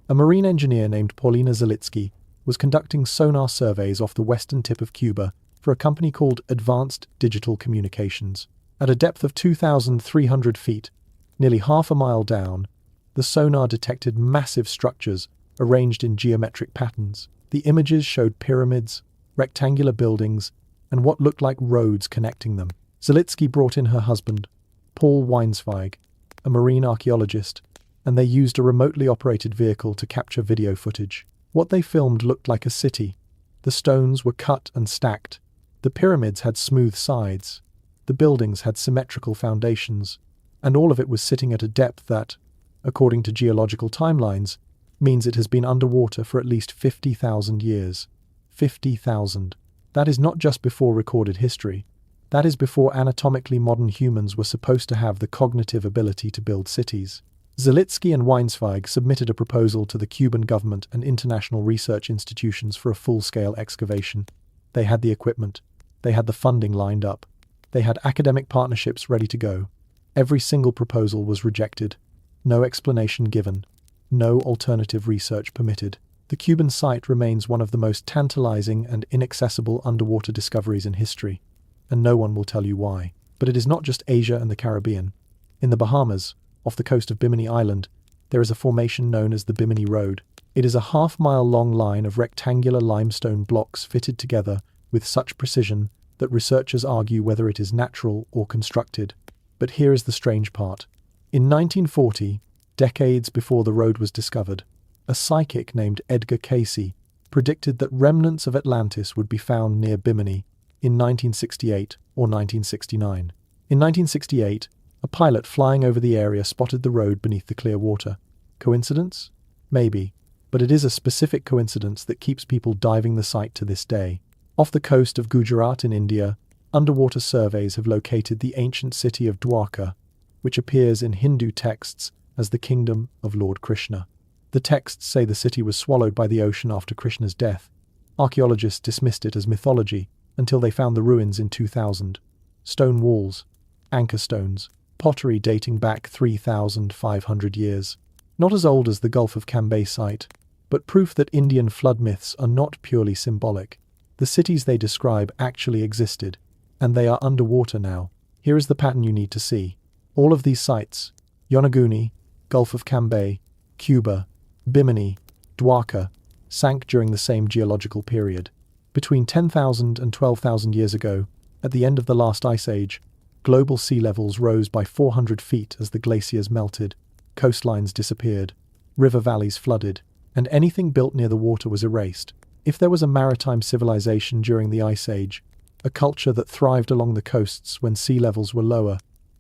a marine engineer named Paulina Zalitsky was conducting sonar surveys off the western tip of Cuba for a company called Advanced Digital Communications. At a depth of 2,300 feet, nearly half a mile down, the sonar detected massive structures arranged in geometric patterns. The images showed pyramids, rectangular buildings, and what looked like roads connecting them. Zalitsky brought in her husband, Paul Weinsweig, a marine archaeologist, and they used a remotely operated vehicle to capture video footage. What they filmed looked like a city. The stones were cut and stacked. The pyramids had smooth sides. The buildings had symmetrical foundations. And all of it was sitting at a depth that, according to geological timelines, means it has been underwater for at least 50,000 years. 50,000. That is not just before recorded history. That is before anatomically modern humans were supposed to have the cognitive ability to build cities. Zalitsky and Weinsweig submitted a proposal to the Cuban government and international research institutions for a full-scale excavation. They had the equipment. They had the funding lined up. They had academic partnerships ready to go. Every single proposal was rejected. No explanation given. No alternative research permitted. The Cuban site remains one of the most tantalizing and inaccessible underwater discoveries in history, and no one will tell you why. But it is not just Asia and the Caribbean. In the Bahamas, off the coast of Bimini Island, there is a formation known as the Bimini Road. It is a half-mile-long line of rectangular limestone blocks fitted together with such precision that researchers argue whether it is natural or constructed. But here is the strange part. In 1940, decades before the road was discovered, a psychic named Edgar Cayce predicted that remnants of Atlantis would be found near Bimini in 1968 or 1969. In 1968, a pilot flying over the area spotted the road beneath the clear water. Coincidence? Maybe, but it is a specific coincidence that keeps people diving the site to this day. Off the coast of Gujarat in India, underwater surveys have located the ancient city of Dwarka, which appears in Hindu texts as the kingdom of Lord Krishna. The texts say the city was swallowed by the ocean after Krishna's death. Archaeologists dismissed it as mythology until they found the ruins in 2000. Stone walls, anchor stones, pottery dating back 3,500 years. Not as old as the Gulf of Cambay site, but proof that Indian flood myths are not purely symbolic. The cities they describe actually existed, and they are underwater now. Here is the pattern you need to see. All of these sites, Yonaguni, Gulf of Cambay, Cuba, Bimini, Dwarka, sank during the same geological period. Between 10,000 and 12,000 years ago, at the end of the last ice age, global sea levels rose by 400 feet as the glaciers melted, coastlines disappeared, river valleys flooded, and anything built near the water was erased. If there was a maritime civilization during the Ice Age, a culture that thrived along the coasts when sea levels were lower,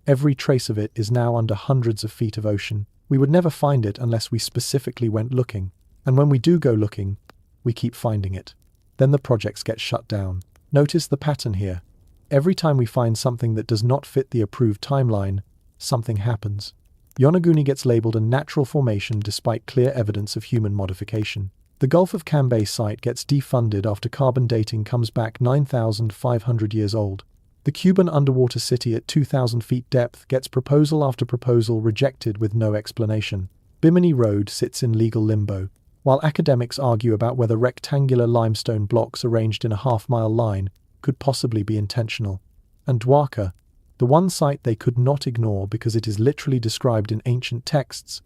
every trace of it is now under hundreds of feet of ocean. We would never find it unless we specifically went looking. And when we do go looking, we keep finding it. Then the projects get shut down. Notice the pattern here. Every time we find something that does not fit the approved timeline, something happens. Yonaguni gets labeled a natural formation despite clear evidence of human modification. The Gulf of Cambay site gets defunded after carbon dating comes back 9,500 years old. The Cuban underwater city at 2,000 feet depth gets proposal after proposal rejected with no explanation. Bimini Road sits in legal limbo, while academics argue about whether rectangular limestone blocks arranged in a half-mile line could possibly be intentional. And Dwarka, the one site they could not ignore because it is literally described in ancient texts,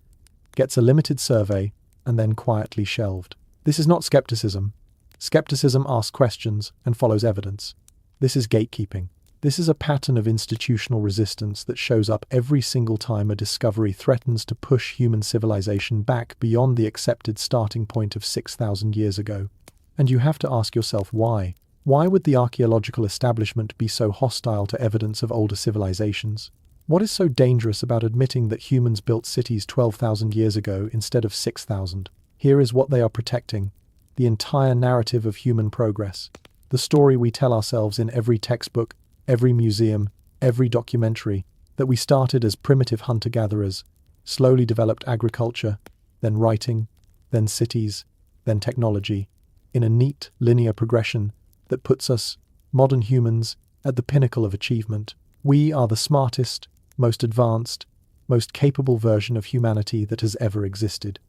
gets a limited survey and then quietly shelved. This is not skepticism. Skepticism asks questions and follows evidence. This is gatekeeping. This is a pattern of institutional resistance that shows up every single time a discovery threatens to push human civilization back beyond the accepted starting point of 6,000 years ago. And you have to ask yourself why. Why would the archaeological establishment be so hostile to evidence of older civilizations? What is so dangerous about admitting that humans built cities 12,000 years ago instead of 6,000? Here is what they are protecting: the entire narrative of human progress. The story we tell ourselves in every textbook, every museum, every documentary, that we started as primitive hunter-gatherers, slowly developed agriculture, then writing, then cities, then technology, in a neat, linear progression that puts us, modern humans, at the pinnacle of achievement. We are the smartest, most advanced, most capable version of humanity that has ever existed.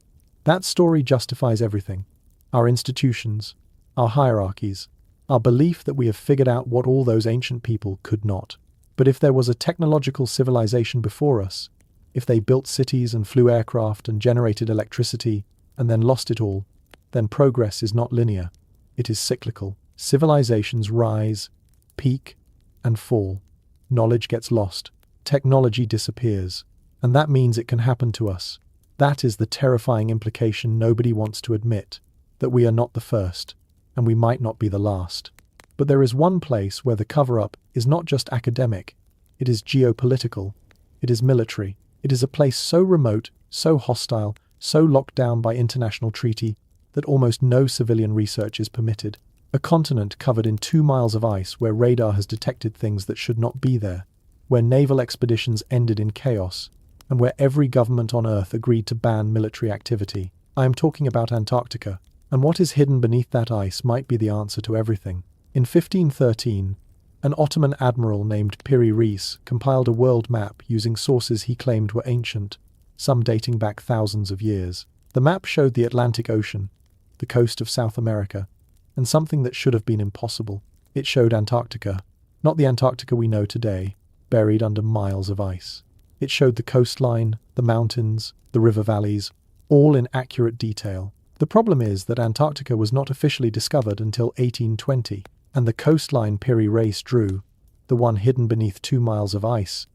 That story justifies everything: our institutions, our hierarchies, our belief that we have figured out what all those ancient people could not. But if there was a technological civilization before us, if they built cities and flew aircraft and generated electricity and then lost it all, then progress is not linear. It is cyclical. Civilizations rise, peak, and fall. Knowledge gets lost. Technology disappears. And that means it can happen to us. That is the terrifying implication nobody wants to admit, that we are not the first, and we might not be the last. But there is one place where the cover-up is not just academic, it is geopolitical, it is military. It is a place so remote, so hostile, so locked down by international treaty that almost no civilian research is permitted. A continent covered in 2 miles of ice where radar has detected things that should not be there, where naval expeditions ended in chaos, and where every government on Earth agreed to ban military activity. I am talking about Antarctica, and what is hidden beneath that ice might be the answer to everything. In 1513, an Ottoman admiral named Piri Reis compiled a world map using sources he claimed were ancient, some dating back thousands of years. The map showed the Atlantic Ocean, the coast of South America, and something that should have been impossible. It showed Antarctica, not the Antarctica we know today, buried under miles of ice. It showed the coastline, the mountains, the river valleys, all in accurate detail. The problem is that Antarctica was not officially discovered until 1820, and the coastline Piri Reis drew, the one hidden beneath 2 miles of ice,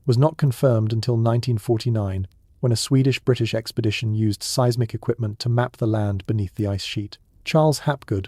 was not confirmed until 1949, when a Swedish-British expedition used seismic equipment to map the land beneath the ice sheet. Charles Hapgood,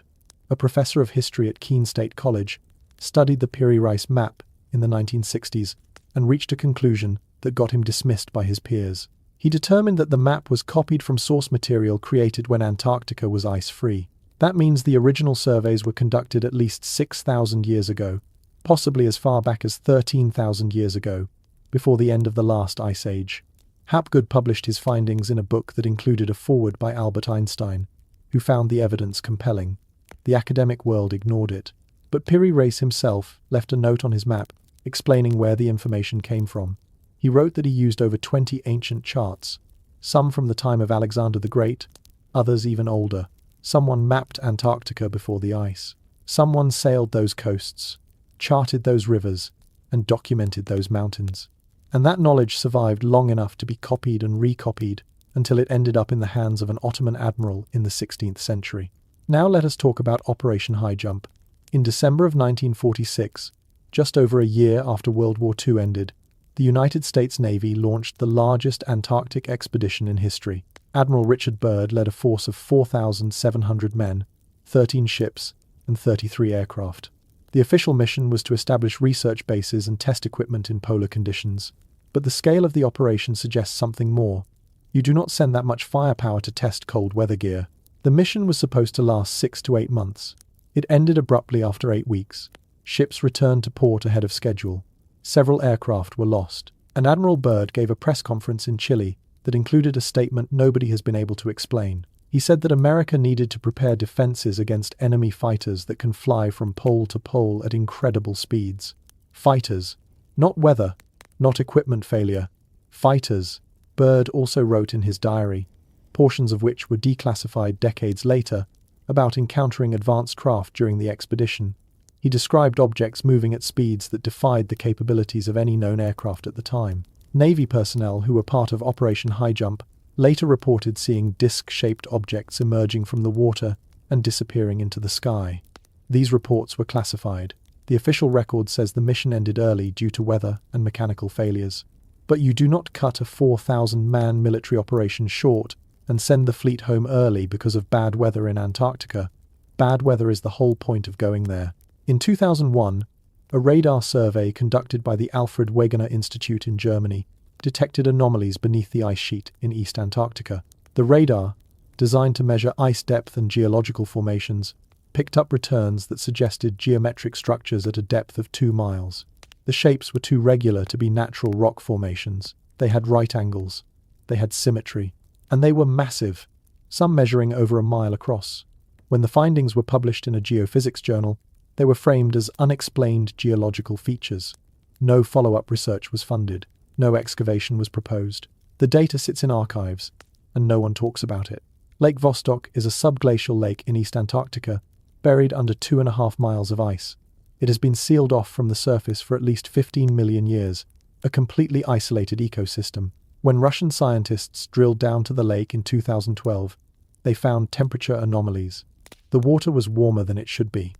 a professor of history at Keene State College, studied the Piri Reis map in the 1960s and reached a conclusion that got him dismissed by his peers. He determined that the map was copied from source material created when Antarctica was ice-free. That means the original surveys were conducted at least 6,000 years ago, possibly as far back as 13,000 years ago, before the end of the last ice age. Hapgood published his findings in a book that included a foreword by Albert Einstein, who found the evidence compelling. The academic world ignored it, but Piri Reis himself left a note on his map explaining where the information came from. He wrote that he used over 20 ancient charts, some from the time of Alexander the Great, others even older. Someone mapped Antarctica before the ice. Someone sailed those coasts, charted those rivers, and documented those mountains. And that knowledge survived long enough to be copied and recopied until it ended up in the hands of an Ottoman admiral in the 16th century. Now let us talk about Operation High Jump. In December of 1946, just over a year after World War II ended, the United States Navy launched the largest Antarctic expedition in history. Admiral Richard Byrd led a force of 4,700 men, 13 ships, and 33 aircraft. The official mission was to establish research bases and test equipment in polar conditions. But the scale of the operation suggests something more. You do not send that much firepower to test cold weather gear. The mission was supposed to last 6 to 8 months. It ended abruptly after 8 weeks. Ships returned to port ahead of schedule. Several aircraft were lost, and Admiral Byrd gave a press conference in Chile that included a statement nobody has been able to explain. He said that America needed to prepare defenses against enemy fighters that can fly from pole to pole at incredible speeds. Fighters, not weather, not equipment failure. Fighters, Byrd also wrote in his diary, portions of which were declassified decades later, about encountering advanced craft during the expedition. He described objects moving at speeds that defied the capabilities of any known aircraft at the time. Navy personnel who were part of Operation High Jump later reported seeing disc-shaped objects emerging from the water and disappearing into the sky. These reports were classified. The official record says the mission ended early due to weather and mechanical failures. But you do not cut a 4,000-man military operation short and send the fleet home early because of bad weather in Antarctica. Bad weather is the whole point of going there. In 2001, a radar survey conducted by the Alfred Wegener Institute in Germany detected anomalies beneath the ice sheet in East Antarctica. The radar, designed to measure ice depth and geological formations, picked up returns that suggested geometric structures at a depth of 2 miles. The shapes were too regular to be natural rock formations. They had right angles, they had symmetry, and they were massive, some measuring over a mile across. When the findings were published in a geophysics journal, they were framed as unexplained geological features. No follow-up research was funded. No excavation was proposed. The data sits in archives, and no one talks about it. Lake Vostok is a subglacial lake in East Antarctica, buried under 2.5 miles of ice. It has been sealed off from the surface for at least 15 million years, a completely isolated ecosystem. When Russian scientists drilled down to the lake in 2012, they found temperature anomalies. The water was warmer than it should be.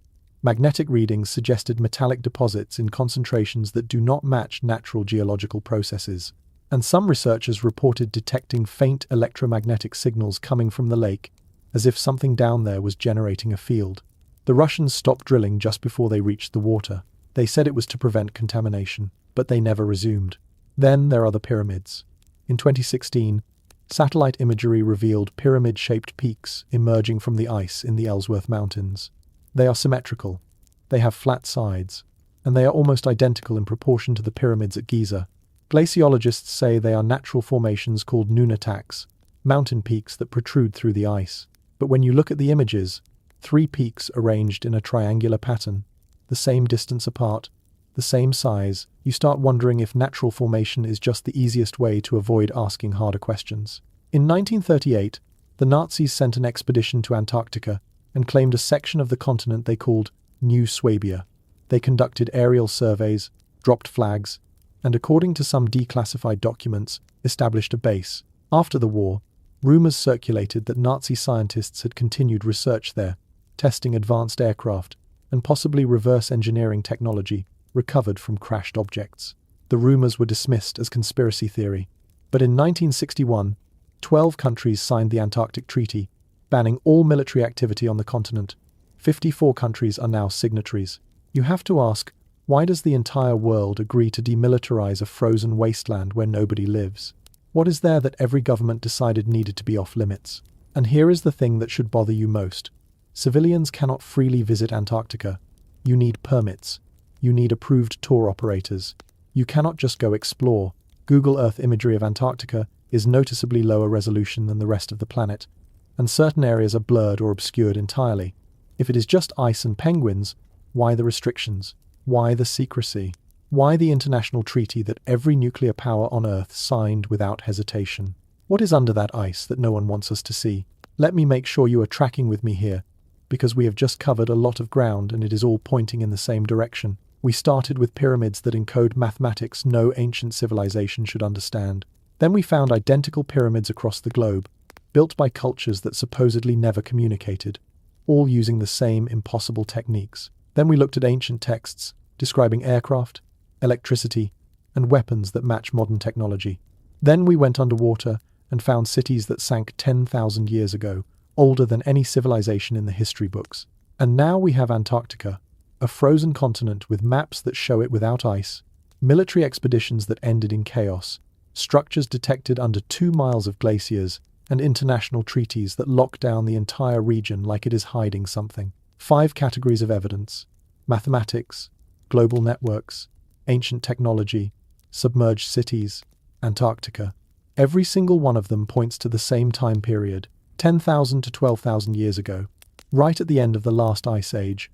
Magnetic readings suggested metallic deposits in concentrations that do not match natural geological processes, and some researchers reported detecting faint electromagnetic signals coming from the lake, as if something down there was generating a field. The Russians stopped drilling just before they reached the water. They said it was to prevent contamination, but they never resumed. Then there are the pyramids. In 2016, satellite imagery revealed pyramid-shaped peaks emerging from the ice in the Ellsworth Mountains. They are symmetrical, they have flat sides, and they are almost identical in proportion to the pyramids at Giza. Glaciologists say they are natural formations called nunataks, mountain peaks that protrude through the ice. But when you look at the images, 3 peaks arranged in a triangular pattern, the same distance apart, the same size, you start wondering if natural formation is just the easiest way to avoid asking harder questions. In 1938, the Nazis sent an expedition to Antarctica and claimed a section of the continent they called New Swabia. They conducted aerial surveys, dropped flags, and according to some declassified documents, established a base. After the war, rumors circulated that Nazi scientists had continued research there, testing advanced aircraft and possibly reverse engineering technology recovered from crashed objects. The rumors were dismissed as conspiracy theory, but in 1961, 12 countries signed the Antarctic Treaty, banning all military activity on the continent. 54 countries are now signatories. You have to ask, why does the entire world agree to demilitarize a frozen wasteland where nobody lives? What is there that every government decided needed to be off limits? And here is the thing that should bother you most. Civilians cannot freely visit Antarctica. You need permits. You need approved tour operators. You cannot just go explore. Google Earth imagery of Antarctica is noticeably lower resolution than the rest of the planet, and certain areas are blurred or obscured entirely. If it is just ice and penguins, why the restrictions? Why the secrecy? Why the international treaty that every nuclear power on Earth signed without hesitation? What is under that ice that no one wants us to see? Let me make sure you are tracking with me here, because we have just covered a lot of ground and it is all pointing in the same direction. We started with pyramids that encode mathematics no ancient civilization should understand. Then we found identical pyramids across the globe, built by cultures that supposedly never communicated, all using the same impossible techniques. Then we looked at ancient texts describing aircraft, electricity, and weapons that match modern technology. Then we went underwater and found cities that sank 10,000 years ago, older than any civilization in the history books. And now we have Antarctica, a frozen continent with maps that show it without ice, military expeditions that ended in chaos, structures detected under 2 miles of glaciers, and international treaties that lock down the entire region like it is hiding something. 5 categories of evidence: mathematics, global networks, ancient technology, submerged cities, Antarctica. Every single one of them points to the same time period, 10,000 to 12,000 years ago, right at the end of the last ice age,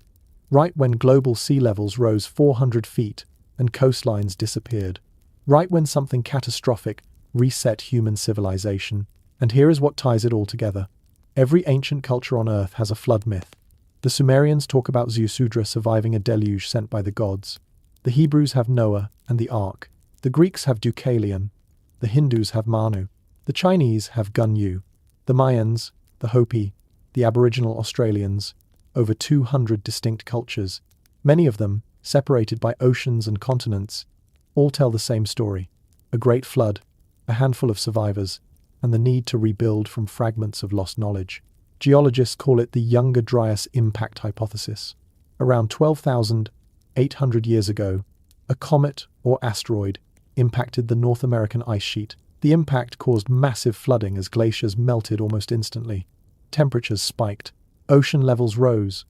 right when global sea levels rose 400 feet and coastlines disappeared, right when something catastrophic reset human civilization. And here is what ties it all together. Every ancient culture on Earth has a flood myth. The Sumerians talk about Zeusudra surviving a deluge sent by the gods. The Hebrews have Noah and the Ark. The Greeks have Deucalion. The Hindus have Manu. The Chinese have Gunyu. The Mayans, the Hopi, the Aboriginal Australians, over 200 distinct cultures, many of them separated by oceans and continents, all tell the same story: a great flood, a handful of survivors, and the need to rebuild from fragments of lost knowledge. Geologists call it the Younger Dryas impact hypothesis. Around 12,800 years ago, a comet or asteroid impacted the North American ice sheet. The impact caused massive flooding as glaciers melted almost instantly. Temperatures spiked, ocean levels rose,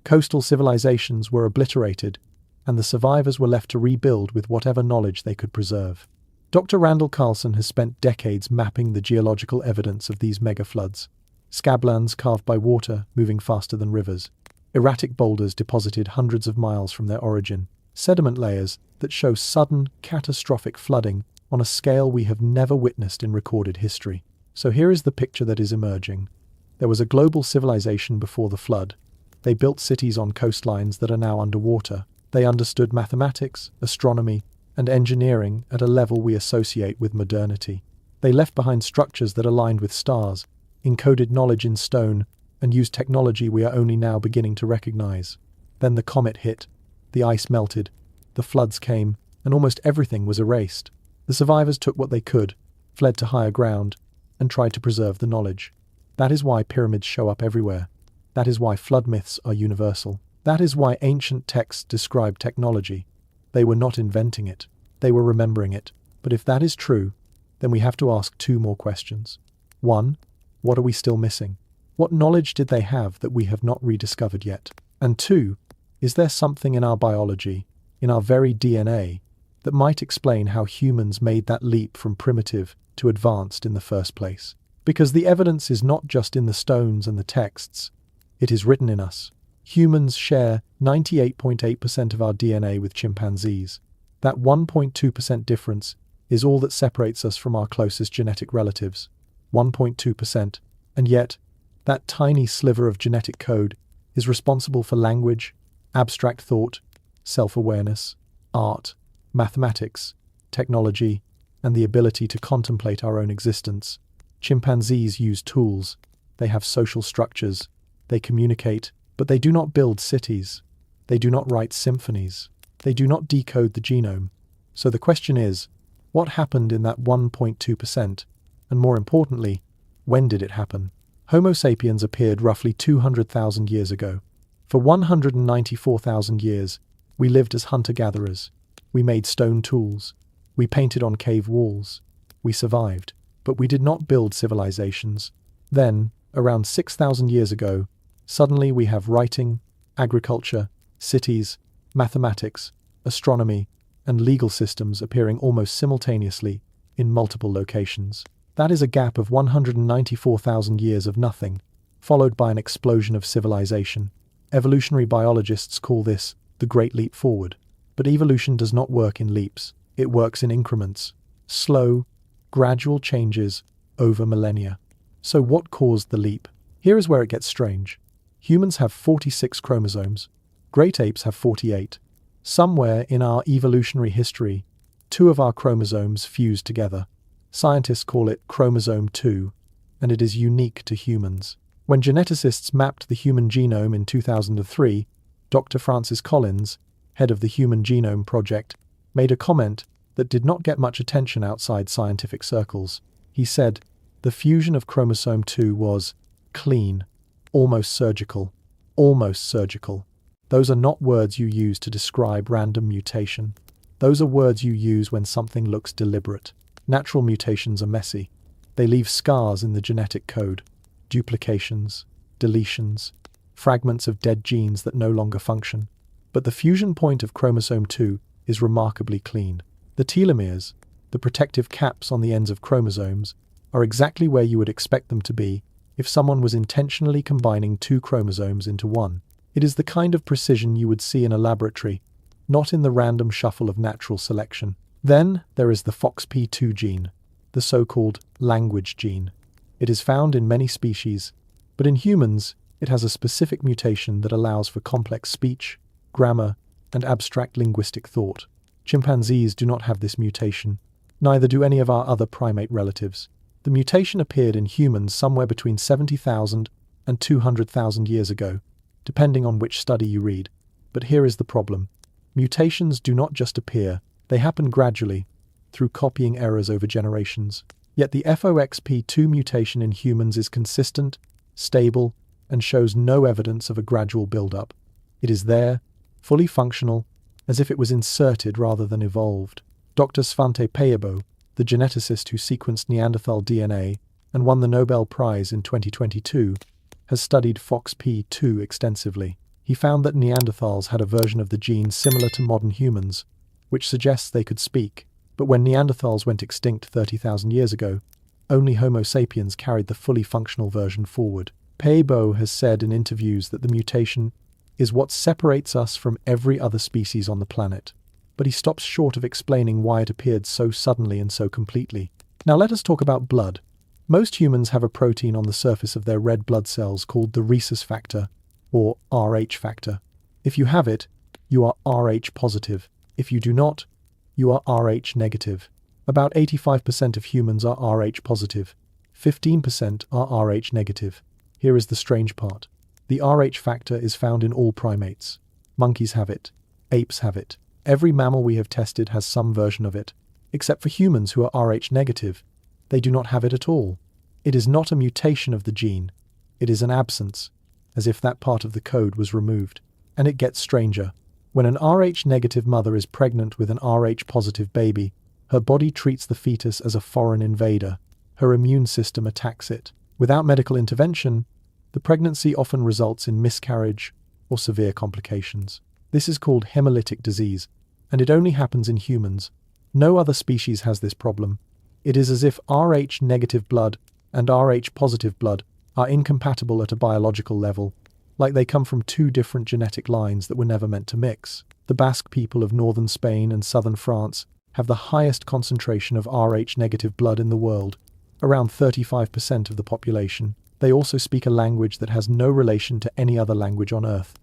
coastal civilizations were obliterated, and the survivors were left to rebuild with whatever knowledge they could preserve. Dr. Randall Carlson has spent decades mapping the geological evidence of these mega-floods. Scablands carved by water, moving faster than rivers. Erratic boulders deposited hundreds of miles from their origin. Sediment layers that show sudden, catastrophic flooding on a scale we have never witnessed in recorded history. So here is the picture that is emerging. There was a global civilization before the flood. They built cities on coastlines that are now underwater. They understood mathematics, astronomy, and engineering at a level we associate with modernity. They left behind structures that aligned with stars, encoded knowledge in stone, and used technology we are only now beginning to recognize. Then the comet hit, the ice melted, the floods came, and almost everything was erased. The survivors took what they could, fled to higher ground, and tried to preserve the knowledge. That is why pyramids show up everywhere. That is why flood myths are universal. That is why ancient texts describe technology. They were not inventing it. They were remembering it. But if that is true, then we have to ask two more questions. 1. What are we still missing? What knowledge did they have that we have not rediscovered yet? And 2. Is there something in our biology, in our very DNA, that might explain how humans made that leap from primitive to advanced in the first place? Because the evidence is not just in the stones and the texts, it is written in us. Humans share 98.8% of our DNA with chimpanzees. That 1.2% difference is all that separates us from our closest genetic relatives. 1.2%. And yet, that tiny sliver of genetic code is responsible for language, abstract thought, self-awareness, art, mathematics, technology, and the ability to contemplate our own existence. Chimpanzees use tools. They have social structures. They communicate, but they do not build cities. They do not write symphonies. They do not decode the genome. So the question is, what happened in that 1.2%? And more importantly, when did it happen? Homo sapiens appeared roughly 200,000 years ago. For 194,000 years, we lived as hunter-gatherers. We made stone tools. We painted on cave walls. We survived. But we did not build civilizations. Then, around 6,000 years ago, suddenly we have writing, agriculture, cities, mathematics, astronomy, and legal systems appearing almost simultaneously in multiple locations. That is a gap of 194,000 years of nothing, followed by an explosion of civilization. Evolutionary biologists call this the Great Leap Forward. But evolution does not work in leaps. It works in increments. Slow, gradual changes over millennia. So what caused the leap? Here is where it gets strange. Humans have 46 chromosomes. Great apes have 48. Somewhere in our evolutionary history, 2 of our chromosomes fused together. Scientists call it chromosome 2, and it is unique to humans. When geneticists mapped the human genome in 2003, Dr. Francis Collins, head of the Human Genome Project, made a comment that did not get much attention outside scientific circles. He said, the fusion of chromosome 2 was clean, almost surgical. Almost surgical. Those are not words you use to describe random mutation. Those are words you use when something looks deliberate. Natural mutations are messy. They leave scars in the genetic code. Duplications, deletions, fragments of dead genes that no longer function. But the fusion point of chromosome 2 is remarkably clean. The telomeres, the protective caps on the ends of chromosomes, are exactly where you would expect them to be if someone was intentionally combining two chromosomes into one. It is the kind of precision you would see in a laboratory, not in the random shuffle of natural selection. Then there is the FOXP2 gene, the so-called language gene. It is found in many species, but in humans, it has a specific mutation that allows for complex speech, grammar, and abstract linguistic thought. Chimpanzees do not have this mutation. Neither do any of our other primate relatives. The mutation appeared in humans somewhere between 70,000 and 200,000 years ago, depending on which study you read. But here is the problem. Mutations do not just appear, they happen gradually, through copying errors over generations. Yet the FOXP2 mutation in humans is consistent, stable, and shows no evidence of a gradual build-up. It is there, fully functional, as if it was inserted rather than evolved. Dr. Svante Pääbo, the geneticist who sequenced Neanderthal DNA and won the Nobel Prize in 2022, has studied FOXP2 extensively. He found that Neanderthals had a version of the gene similar to modern humans, which suggests they could speak. But when Neanderthals went extinct 30,000 years ago, only Homo sapiens carried the fully functional version forward. Pääbo has said in interviews that the mutation is what separates us from every other species on the planet. But he stops short of explaining why it appeared so suddenly and so completely. Now let us talk about blood. Most humans have a protein on the surface of their red blood cells called the rhesus factor, or Rh factor. If you have it, you are Rh positive. If you do not, you are Rh negative. About 85% of humans are Rh positive. 15% are Rh negative. Here is the strange part. The Rh factor is found in all primates. Monkeys have it. Apes have it. Every mammal we have tested has some version of it. Except for humans who are Rh negative. They do not have it at all. It is not a mutation of the gene. It is an absence, as if that part of the code was removed. And it gets stranger. When an Rh negative mother is pregnant with an Rh positive baby, her body treats the fetus as a foreign invader. Her immune system attacks it. Without medical intervention, the pregnancy often results in miscarriage or severe complications. This is called hemolytic disease, and it only happens in humans. No other species has this problem. It is as if Rh negative blood and Rh positive blood are incompatible at a biological level, like they come from two different genetic lines that were never meant to mix. The Basque people of northern Spain and southern France have the highest concentration of Rh negative blood in the world, around 35% of the population. They also speak a language that has no relation to any other language on Earth.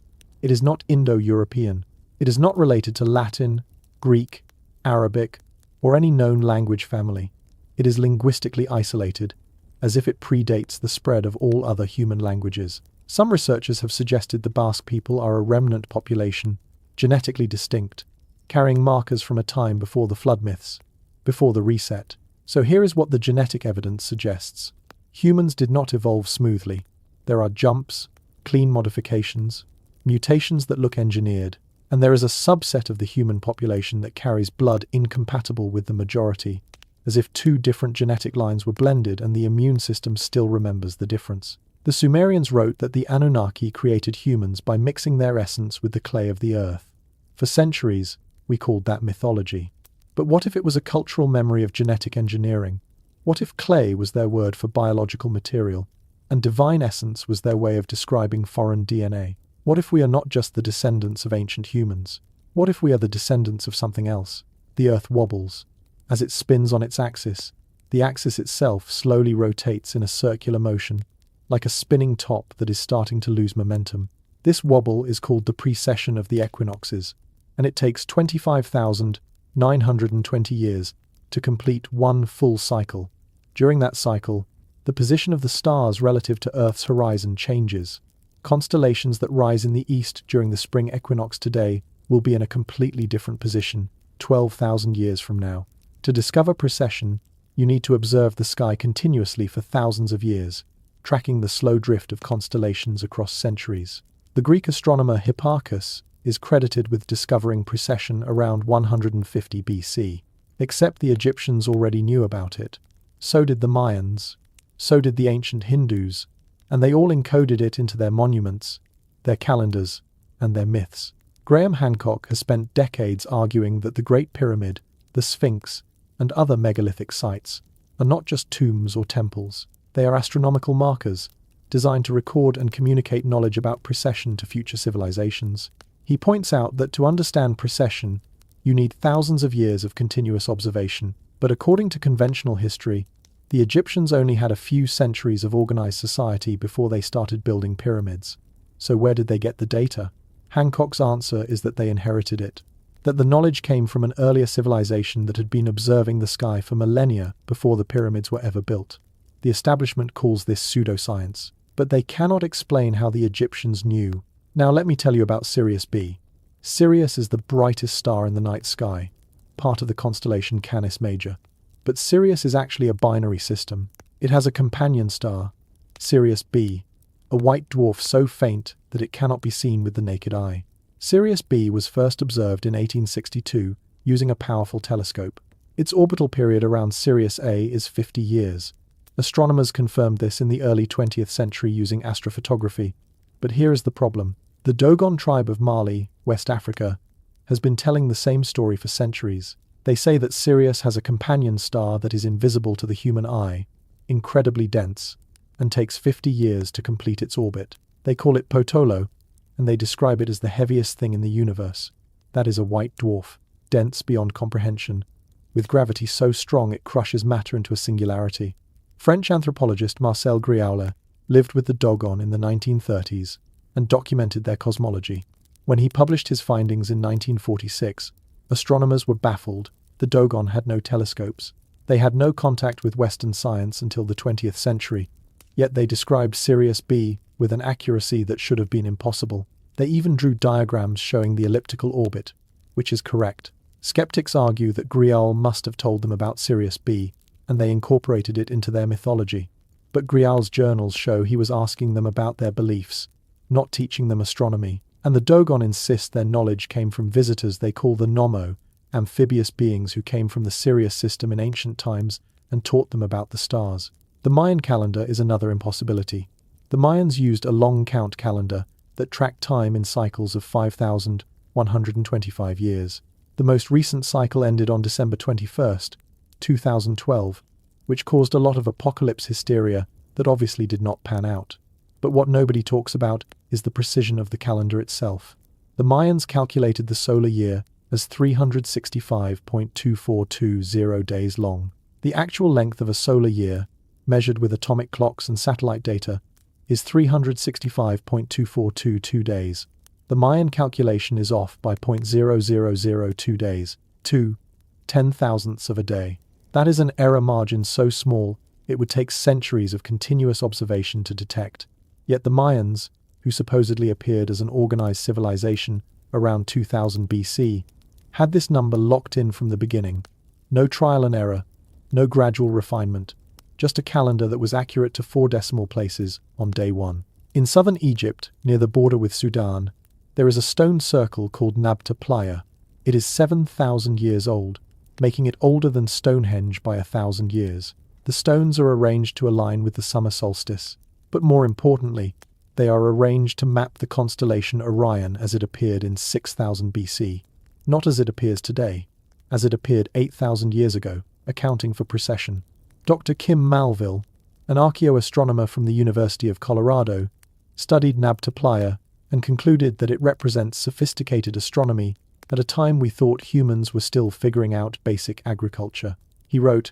It is not Indo-European. It is not related to Latin, Greek, Arabic, or any known language family. It is linguistically isolated, as if it predates the spread of all other human languages. Some researchers have suggested the Basque people are a remnant population, genetically distinct, carrying markers from a time before the flood myths, before the reset. So here is what the genetic evidence suggests. Humans did not evolve smoothly. There are jumps, clean modifications, mutations that look engineered, and there is a subset of the human population that carries blood incompatible with the majority, as if two different genetic lines were blended and the immune system still remembers the difference. The Sumerians wrote that the Anunnaki created humans by mixing their essence with the clay of the earth. For centuries, we called that mythology. But what if it was a cultural memory of genetic engineering? What if clay was their word for biological material, and divine essence was their way of describing foreign DNA? What if we are not just the descendants of ancient humans? What if we are the descendants of something else? The earth wobbles. As it spins on its axis, the axis itself slowly rotates in a circular motion, like a spinning top that is starting to lose momentum. This wobble is called the precession of the equinoxes, and it takes 25,920 years to complete one full cycle. During that cycle, the position of the stars relative to Earth's horizon changes. Constellations that rise in the east during the spring equinox today will be in a completely different position 12,000 years from now. To discover precession, you need to observe the sky continuously for thousands of years, tracking the slow drift of constellations across centuries. The Greek astronomer Hipparchus is credited with discovering precession around 150 BC. Except the Egyptians already knew about it. So did the Mayans. So did the ancient Hindus. And they all encoded it into their monuments, their calendars, and their myths. Graham Hancock has spent decades arguing that the Great Pyramid, the Sphinx, and other megalithic sites are not just tombs or temples. They are astronomical markers, designed to record and communicate knowledge about precession to future civilizations. He points out that to understand precession, you need thousands of years of continuous observation, but according to conventional history, the Egyptians only had a few centuries of organized society before they started building pyramids. So where did they get the data? Hancock's answer is that they inherited it, that the knowledge came from an earlier civilization that had been observing the sky for millennia before the pyramids were ever built. The establishment calls this pseudoscience, but they cannot explain how the Egyptians knew. Now let me tell you about Sirius B. Sirius is the brightest star in the night sky, part of the constellation Canis Major. But Sirius is actually a binary system. It has a companion star, Sirius B, a white dwarf so faint that it cannot be seen with the naked eye. Sirius B was first observed in 1862 using a powerful telescope. Its orbital period around Sirius A is 50 years. Astronomers confirmed this in the early 20th century using astrophotography. But here is the problem. The Dogon tribe of Mali, West Africa, has been telling the same story for centuries. They say that Sirius has a companion star that is invisible to the human eye, incredibly dense, and takes 50 years to complete its orbit. They call it Potolo, and they describe it as the heaviest thing in the universe. That is a white dwarf, dense beyond comprehension, with gravity so strong it crushes matter into a singularity. French anthropologist Marcel Griaule lived with the Dogon in the 1930s and documented their cosmology. When he published his findings in 1946, astronomers were baffled. The Dogon had no telescopes. They had no contact with Western science until the 20th century, yet they described Sirius B with an accuracy that should have been impossible. They even drew diagrams showing the elliptical orbit, which is correct. Skeptics argue that Griaule must have told them about Sirius B, and they incorporated it into their mythology. But Griaule's journals show he was asking them about their beliefs, not teaching them astronomy. And the Dogon insist their knowledge came from visitors they call the Nomo, amphibious beings who came from the Sirius system in ancient times and taught them about the stars. The Mayan calendar is another impossibility. The Mayans used a long count calendar that tracked time in cycles of 5,125 years. The most recent cycle ended on December 21st, 2012, which caused a lot of apocalypse hysteria that obviously did not pan out. But what nobody talks about is the precision of the calendar itself. The Mayans calculated the solar year as 365.2420 days long. The actual length of a solar year, measured with atomic clocks and satellite data, is 365.2422 days. The Mayan calculation is off by 0.0002 days, 2/10,000ths of a day. That is an error margin so small it would take centuries of continuous observation to detect. Yet the Mayans, who supposedly appeared as an organized civilization around 2000 BC, had this number locked in from the beginning. No trial and error, no gradual refinement, just a calendar that was accurate to 4 decimal places on day 1. In southern Egypt, near the border with Sudan, there is a stone circle called Nabta Playa. It is 7,000 years old, making it older than Stonehenge by 1,000 years. The stones are arranged to align with the summer solstice, but more importantly, they are arranged to map the constellation Orion as it appeared in 6000 BC, not as it appears today, as it appeared 8,000 years ago, accounting for precession. Dr. Kim Malville, an archaeoastronomer from the University of Colorado, studied Nabta Playa and concluded that it represents sophisticated astronomy at a time we thought humans were still figuring out basic agriculture. He wrote,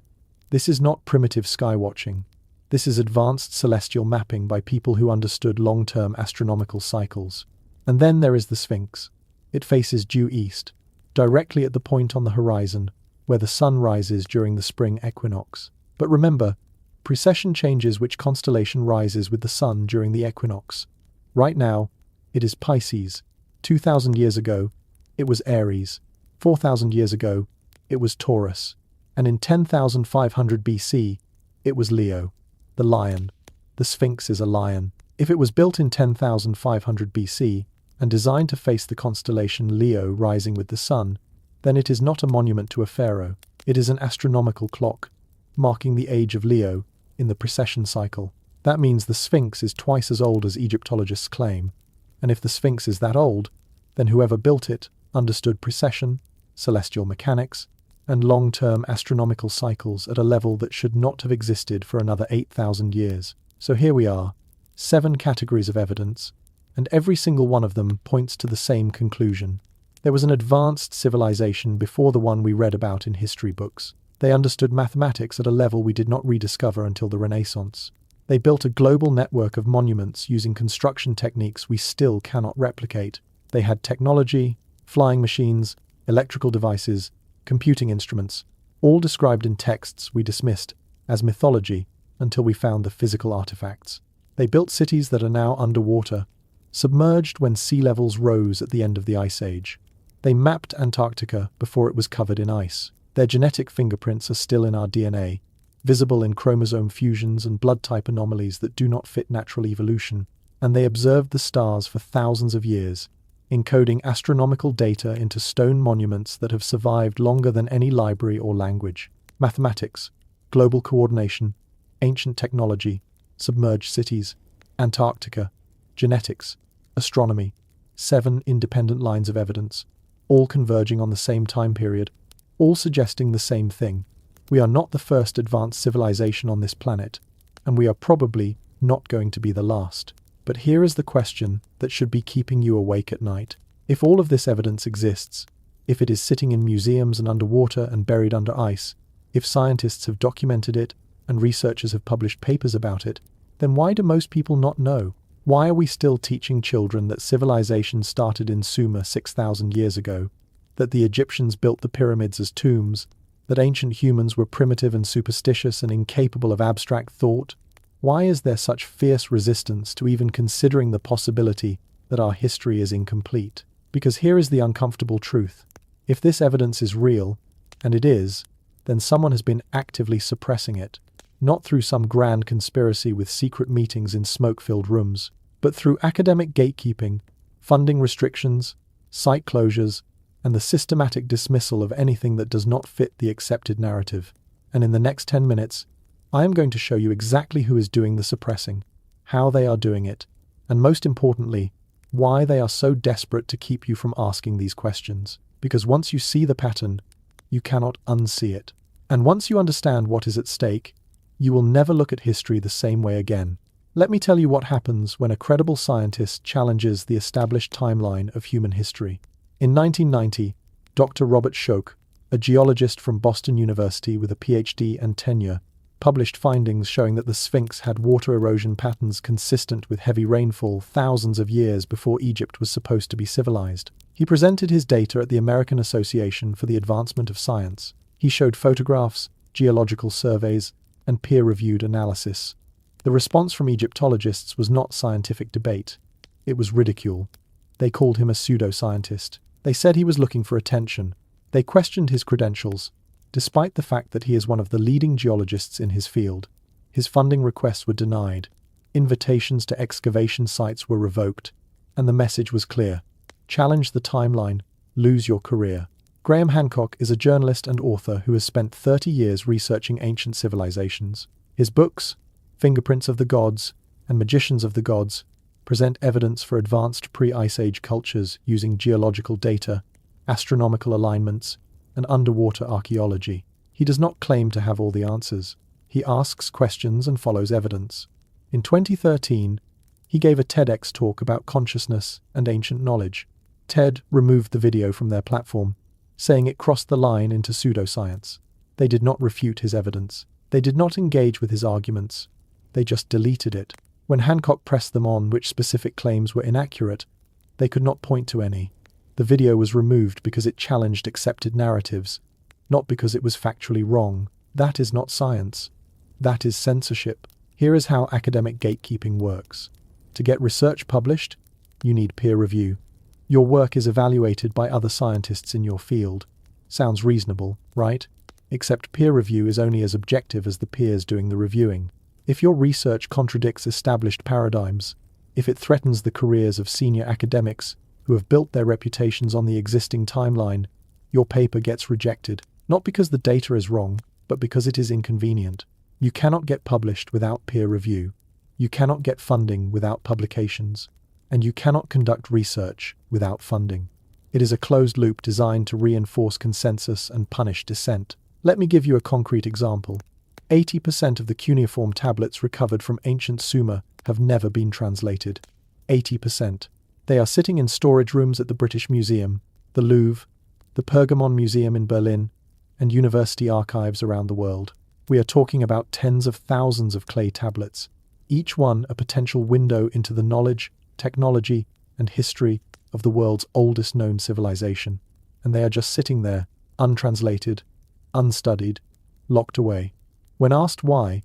"This is not primitive skywatching. This is advanced celestial mapping by people who understood long-term astronomical cycles." And then there is the Sphinx. It faces due east, directly at the point on the horizon where the sun rises during the spring equinox. But remember, precession changes which constellation rises with the sun during the equinox. Right now, it is Pisces. 2,000 years ago, it was Aries. 4,000 years ago, it was Taurus. And in 10,500 BC, it was Leo, the lion. The Sphinx is a lion. If it was built in 10,500 BC and designed to face the constellation Leo rising with the sun, then it is not a monument to a pharaoh. It is an astronomical clock, marking the age of Leo in the precession cycle. That means the Sphinx is twice as old as Egyptologists claim. And if the Sphinx is that old, then whoever built it understood precession, celestial mechanics, and long-term astronomical cycles at a level that should not have existed for another 8,000 years. So here we are, 7 categories of evidence, and every single one of them points to the same conclusion. There was an advanced civilization before the one we read about in history books. They understood mathematics at a level we did not rediscover until the Renaissance. They built a global network of monuments using construction techniques we still cannot replicate. They had technology, flying machines, electrical devices, computing instruments, all described in texts we dismissed as mythology until we found the physical artifacts. They built cities that are now underwater, submerged when sea levels rose at the end of the Ice Age. They mapped Antarctica before it was covered in ice. Their genetic fingerprints are still in our DNA, visible in chromosome fusions and blood type anomalies that do not fit natural evolution. And they observed the stars for thousands of years, encoding astronomical data into stone monuments that have survived longer than any library or language. Mathematics, global coordination, ancient technology, submerged cities, Antarctica, genetics, astronomy, 7 independent lines of evidence, all converging on the same time period, all suggesting the same thing. We are not the first advanced civilization on this planet, and we are probably not going to be the last. But here is the question that should be keeping you awake at night. If all of this evidence exists, if it is sitting in museums and underwater and buried under ice, if scientists have documented it and researchers have published papers about it, then why do most people not know? Why are we still teaching children that civilization started in Sumer 6,000 years ago, that the Egyptians built the pyramids as tombs, that ancient humans were primitive and superstitious and incapable of abstract thought? Why is there such fierce resistance to even considering the possibility that our history is incomplete? Because here is the uncomfortable truth. If this evidence is real, and it is, then someone has been actively suppressing it. Not through some grand conspiracy with secret meetings in smoke-filled rooms, but through academic gatekeeping, funding restrictions, site closures, and the systematic dismissal of anything that does not fit the accepted narrative. And in the next 10 minutes, I am going to show you exactly who is doing the suppressing, how they are doing it, and most importantly, why they are so desperate to keep you from asking these questions. Because once you see the pattern, you cannot unsee it. And once you understand what is at stake, you will never look at history the same way again. Let me tell you what happens when a credible scientist challenges the established timeline of human history. In 1990, Dr. Robert Schoch, a geologist from Boston University with a PhD and tenure, published findings showing that the Sphinx had water erosion patterns consistent with heavy rainfall thousands of years before Egypt was supposed to be civilized. He presented his data at the American Association for the Advancement of Science. He showed photographs, geological surveys, and peer-reviewed analysis. The response from Egyptologists was not scientific debate. It was ridicule. They called him a pseudoscientist. They said he was looking for attention. They questioned his credentials, despite the fact that he is one of the leading geologists in his field. His funding requests were denied. Invitations to excavation sites were revoked. And the message was clear. Challenge the timeline, lose your career. Graham Hancock is a journalist and author who has spent 30 years researching ancient civilizations. His books, Fingerprints of the Gods and Magicians of the Gods, present evidence for advanced pre-Ice Age cultures using geological data, astronomical alignments, and underwater archaeology. He does not claim to have all the answers. He asks questions and follows evidence. In 2013, he gave a TEDx talk about consciousness and ancient knowledge. TED removed the video from their platform, saying it crossed the line into pseudoscience. They did not refute his evidence. They did not engage with his arguments. They just deleted it. When Hancock pressed them on which specific claims were inaccurate, they could not point to any. The video was removed because it challenged accepted narratives, not because it was factually wrong. That is not science. That is censorship. Here is how academic gatekeeping works. To get research published, you need peer review. Your work is evaluated by other scientists in your field. Sounds reasonable, right? Except peer review is only as objective as the peers doing the reviewing. If your research contradicts established paradigms, if it threatens the careers of senior academics who have built their reputations on the existing timeline, your paper gets rejected, not because the data is wrong, but because it is inconvenient. You cannot get published without peer review. You cannot get funding without publications. And you cannot conduct research without funding. It is a closed loop designed to reinforce consensus and punish dissent. Let me give you a concrete example. 80% of the cuneiform tablets recovered from ancient Sumer have never been translated. 80%. They are sitting in storage rooms at the British Museum, the Louvre, the Pergamon Museum in Berlin, and university archives around the world. We are talking about tens of thousands of clay tablets, each one a potential window into the knowledge, technology, and history of the world's oldest known civilization. And they are just sitting there, untranslated, unstudied, locked away. When asked why,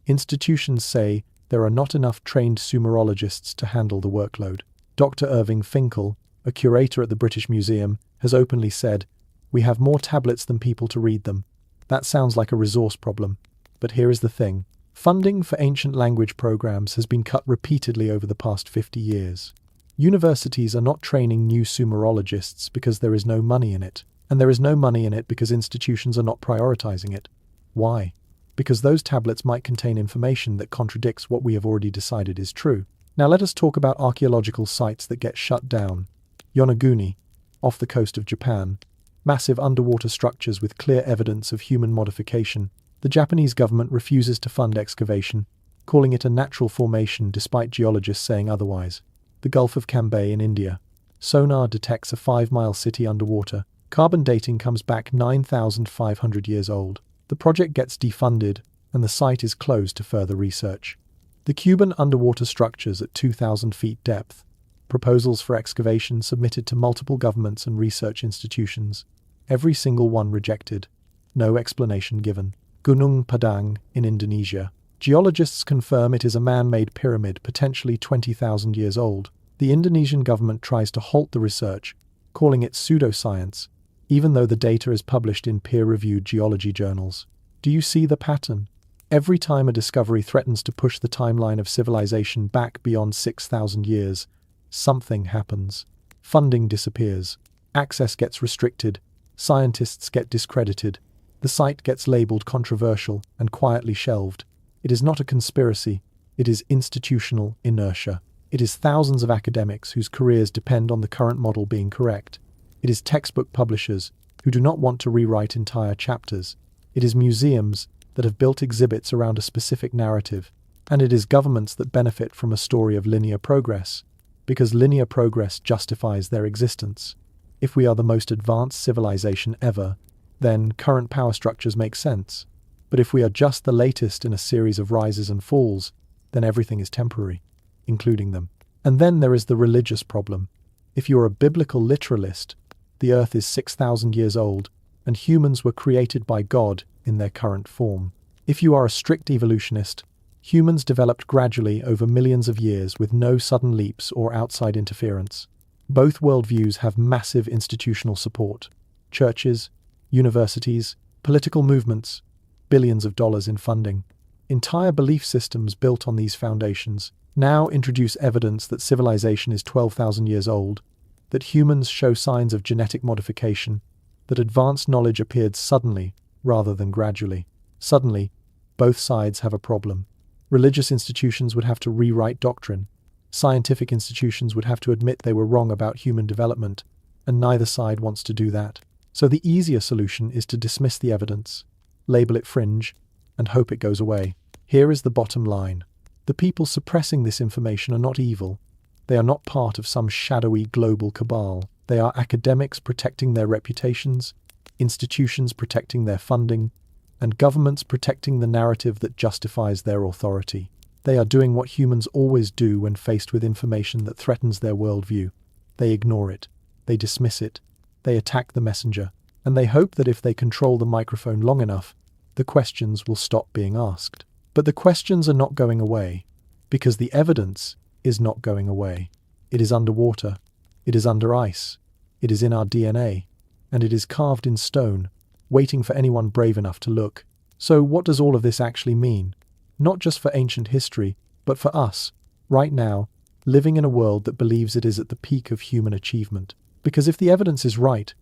institutions say there are not enough trained Sumerologists to handle the workload. Dr. Irving Finkel, a curator at the British Museum, has openly said, "We have more tablets than people to read them." That sounds like a resource problem. But here is the thing. Funding for ancient language programs has been cut repeatedly over the past 50 years. Universities are not training new Sumerologists because there is no money in it. And there is no money in it because institutions are not prioritizing it. Why? Because those tablets might contain information that contradicts what we have already decided is true. Now let us talk about archaeological sites that get shut down. Yonaguni, off the coast of Japan. Massive underwater structures with clear evidence of human modification. The Japanese government refuses to fund excavation, calling it a natural formation despite geologists saying otherwise. The Gulf of Cambay in India. Sonar detects a 5-mile city underwater. Carbon dating comes back 9,500 years old. The project gets defunded, and the site is closed to further research. The Cuban underwater structures at 2,000 feet depth. Proposals for excavation submitted to multiple governments and research institutions. Every single one rejected. No explanation given. Gunung Padang in Indonesia. Geologists confirm it is a man-made pyramid potentially 20,000 years old. The Indonesian government tries to halt the research, calling it pseudoscience, even though the data is published in peer-reviewed geology journals. Do you see the pattern? Every time a discovery threatens to push the timeline of civilization back beyond 6,000 years, something happens. Funding disappears. Access gets restricted. Scientists get discredited. The site gets labeled controversial and quietly shelved. It is not a conspiracy. It is institutional inertia. It is thousands of academics whose careers depend on the current model being correct. It is textbook publishers who do not want to rewrite entire chapters. It is museums that have built exhibits around a specific narrative. And it is governments that benefit from a story of linear progress, because linear progress justifies their existence. If we are the most advanced civilization ever, then current power structures make sense. But if we are just the latest in a series of rises and falls, then everything is temporary, including them. And then there is the religious problem. If you are a biblical literalist, the earth is 6,000 years old, and humans were created by God in their current form. If you are a strict evolutionist, humans developed gradually over millions of years with no sudden leaps or outside interference. Both worldviews have massive institutional support. Churches, universities, political movements, billions of dollars in funding. Entire belief systems built on these foundations now introduce evidence that civilization is 12,000 years old, that humans show signs of genetic modification, that advanced knowledge appeared suddenly rather than gradually. Suddenly, both sides have a problem. Religious institutions would have to rewrite doctrine. Scientific institutions would have to admit they were wrong about human development, and neither side wants to do that. So the easier solution is to dismiss the evidence, label it fringe, and hope it goes away. Here is the bottom line. The people suppressing this information are not evil. They are not part of some shadowy global cabal. They are academics protecting their reputations, institutions protecting their funding, and governments protecting the narrative that justifies their authority. They are doing what humans always do when faced with information that threatens their worldview. They ignore it. They dismiss it. They attack the messenger. And they hope that if they control the microphone long enough, the questions will stop being asked. But the questions are not going away, because the evidence is not going away. It is underwater. It is under ice. It is in our DNA. And it is carved in stone, waiting for anyone brave enough to look. So what does all of this actually mean? Not just for ancient history, but for us, right now, living in a world that believes it is at the peak of human achievement. Because if the evidence is right,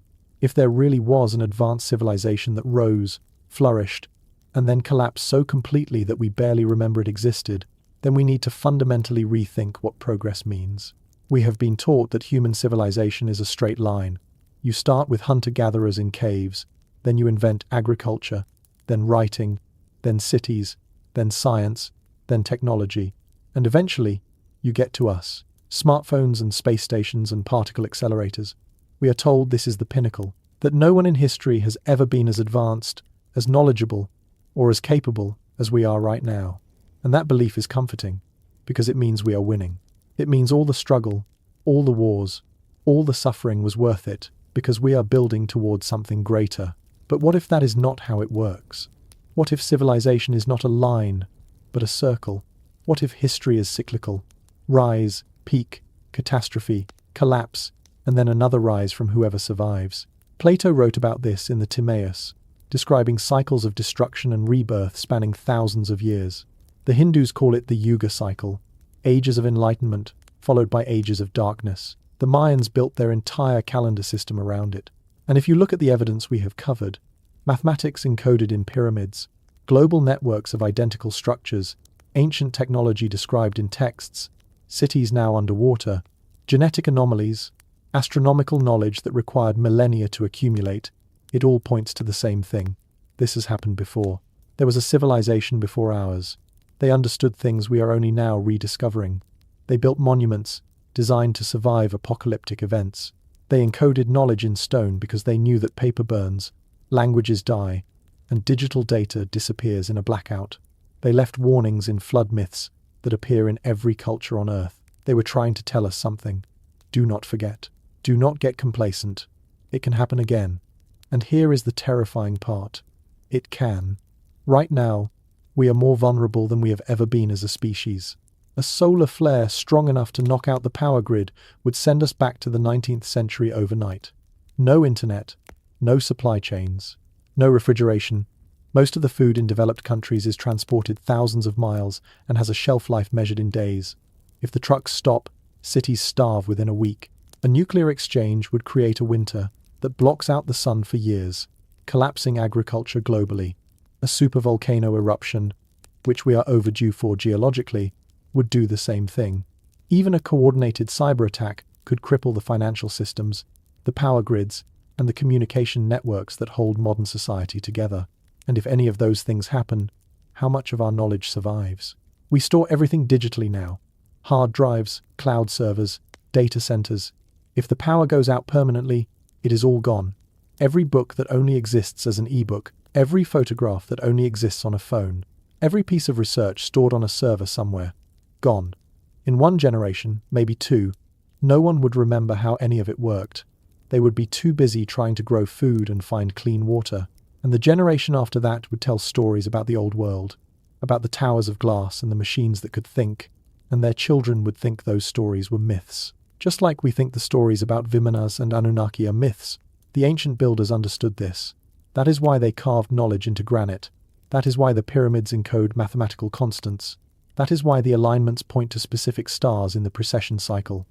if there really was an advanced civilization that rose, flourished, and then collapsed so completely that we barely remember it existed, then we need to fundamentally rethink what progress means. We have been taught that human civilization is a straight line. You start with hunter-gatherers in caves, then you invent agriculture, then writing, then cities, then science, then technology, and eventually, you get to us. Smartphones and space stations and particle accelerators. We are told this is the pinnacle, that no one in history has ever been as advanced, as knowledgeable, or as capable as we are right now. And that belief is comforting, because it means we are winning. It means all the struggle, all the wars, all the suffering was worth it, because we are building towards something greater. But what if that is not how it works? What if civilization is not a line, but a circle? What if history is cyclical? Rise, peak, catastrophe, collapse, and then another rise from whoever survives. Plato wrote about this in the Timaeus, describing cycles of destruction and rebirth spanning thousands of years. The Hindus call it the Yuga cycle, ages of enlightenment, followed by ages of darkness. The Mayans built their entire calendar system around it. And if you look at the evidence we have covered, mathematics encoded in pyramids, global networks of identical structures, ancient technology described in texts, cities now underwater, genetic anomalies, astronomical knowledge that required millennia to accumulate, it all points to the same thing. This has happened before. There was a civilization before ours. They understood things we are only now rediscovering. They built monuments designed to survive apocalyptic events. They encoded knowledge in stone because they knew that paper burns, languages die, and digital data disappears in a blackout. They left warnings in flood myths that appear in every culture on Earth. They were trying to tell us something. Do not forget. Do not get complacent. It can happen again. And here is the terrifying part. It can. Right now, we are more vulnerable than we have ever been as a species. A solar flare strong enough to knock out the power grid would send us back to the 19th century overnight. No internet, no supply chains, no refrigeration. Most of the food in developed countries is transported thousands of miles and has a shelf life measured in days. If the trucks stop, cities starve within a week. A nuclear exchange would create a winter that blocks out the sun for years, collapsing agriculture globally. A supervolcano eruption, which we are overdue for geologically, would do the same thing. Even a coordinated cyber attack could cripple the financial systems, the power grids, and the communication networks that hold modern society together. And if any of those things happen, how much of our knowledge survives? We store everything digitally now. Hard drives, cloud servers, data centers. If the power goes out permanently, it is all gone. Every book that only exists as an ebook, every photograph that only exists on a phone, every piece of research stored on a server somewhere, gone. In one generation, maybe two, no one would remember how any of it worked. They would be too busy trying to grow food and find clean water. And the generation after that would tell stories about the old world, about the towers of glass and the machines that could think, and their children would think those stories were myths. Just like we think the stories about Vimanas and Anunnaki are myths, the ancient builders understood this. That is why they carved knowledge into granite. That is why the pyramids encode mathematical constants. That is why the alignments point to specific stars in the precession cycle.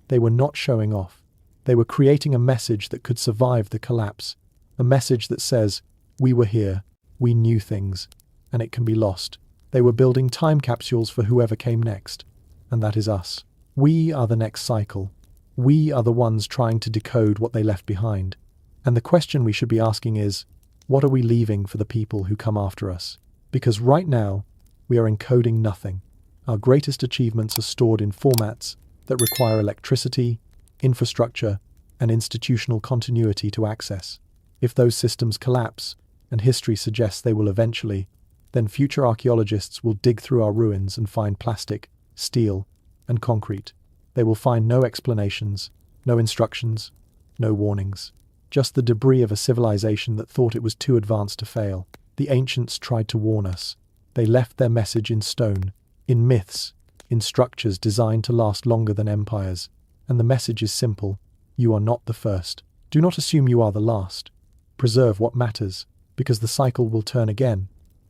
They were not showing off. They were creating a message that could survive the collapse. A message that says, we were here, we knew things, and it can be lost. They were building time capsules for whoever came next, and that is us. We are the next cycle. We are the ones trying to decode what they left behind. And the question we should be asking is, what are we leaving for the people who come after us? Because right now, we are encoding nothing. Our greatest achievements are stored in formats that require electricity, infrastructure, and institutional continuity to access. If those systems collapse, and history suggests they will eventually, then future archaeologists will dig through our ruins and find plastic, steel, and concrete. They will find no explanations, no instructions, no warnings. Just the debris of a civilization that thought it was too advanced to fail. The ancients tried to warn us. They left their message in stone, in myths, in structures designed to last longer than empires. And the message is simple. You are not the first. Do not assume you are the last. Preserve what matters, because the cycle will turn again.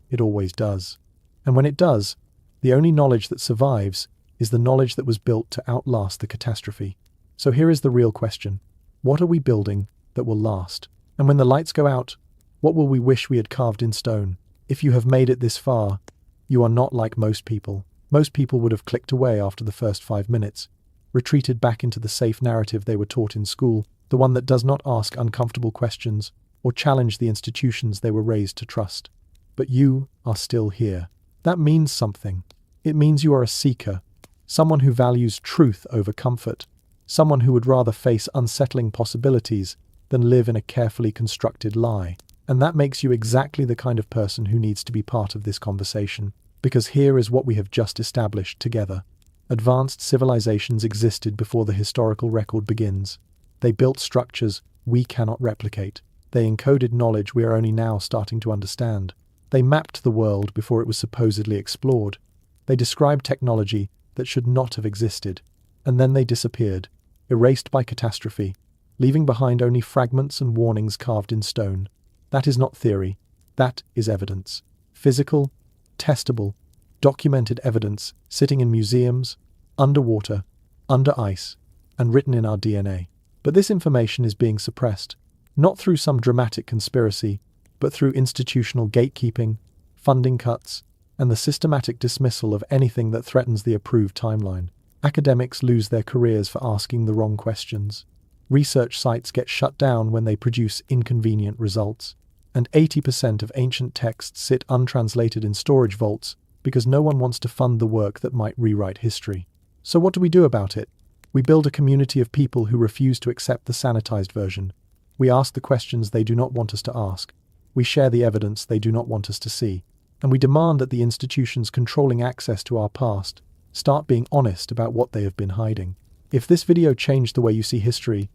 It always does. And when it does, the only knowledge that survives is the knowledge that was built to outlast the catastrophe. So here is the real question. What are we building that will last? And when the lights go out, what will we wish we had carved in stone? If you have made it this far, you are not like most people. Most people would have clicked away after the first 5 minutes, retreated back into the safe narrative they were taught in school, the one that does not ask uncomfortable questions or challenge the institutions they were raised to trust. but you are still here. That means something. It means you are a seeker, someone who values truth over comfort, someone who would rather face unsettling possibilities than live in a carefully constructed lie. And that makes you exactly the kind of person who needs to be part of this conversation, because here is what we have just established together. Advanced civilizations existed before the historical record begins. They built structures we cannot replicate. They encoded knowledge we are only now starting to understand. They mapped the world before it was supposedly explored. They described technology that should not have existed. And then they disappeared, erased by catastrophe, leaving behind only fragments and warnings carved in stone. That is not theory. That is evidence. Physical, testable, documented evidence sitting in museums, underwater, under ice, and written in our DNA. But this information is being suppressed, not through some dramatic conspiracy, but through institutional gatekeeping, funding cuts, and the systematic dismissal of anything that threatens the approved timeline. Academics lose their careers for asking the wrong questions. Research sites get shut down when they produce inconvenient results. And 80% of ancient texts sit untranslated in storage vaults because no one wants to fund the work that might rewrite history. So what do we do about it? We build a community of people who refuse to accept the sanitized version. We ask the questions they do not want us to ask. We share the evidence they do not want us to see. And we demand that the institutions controlling access to our past start being honest about what they have been hiding. If this video changed the way you see history,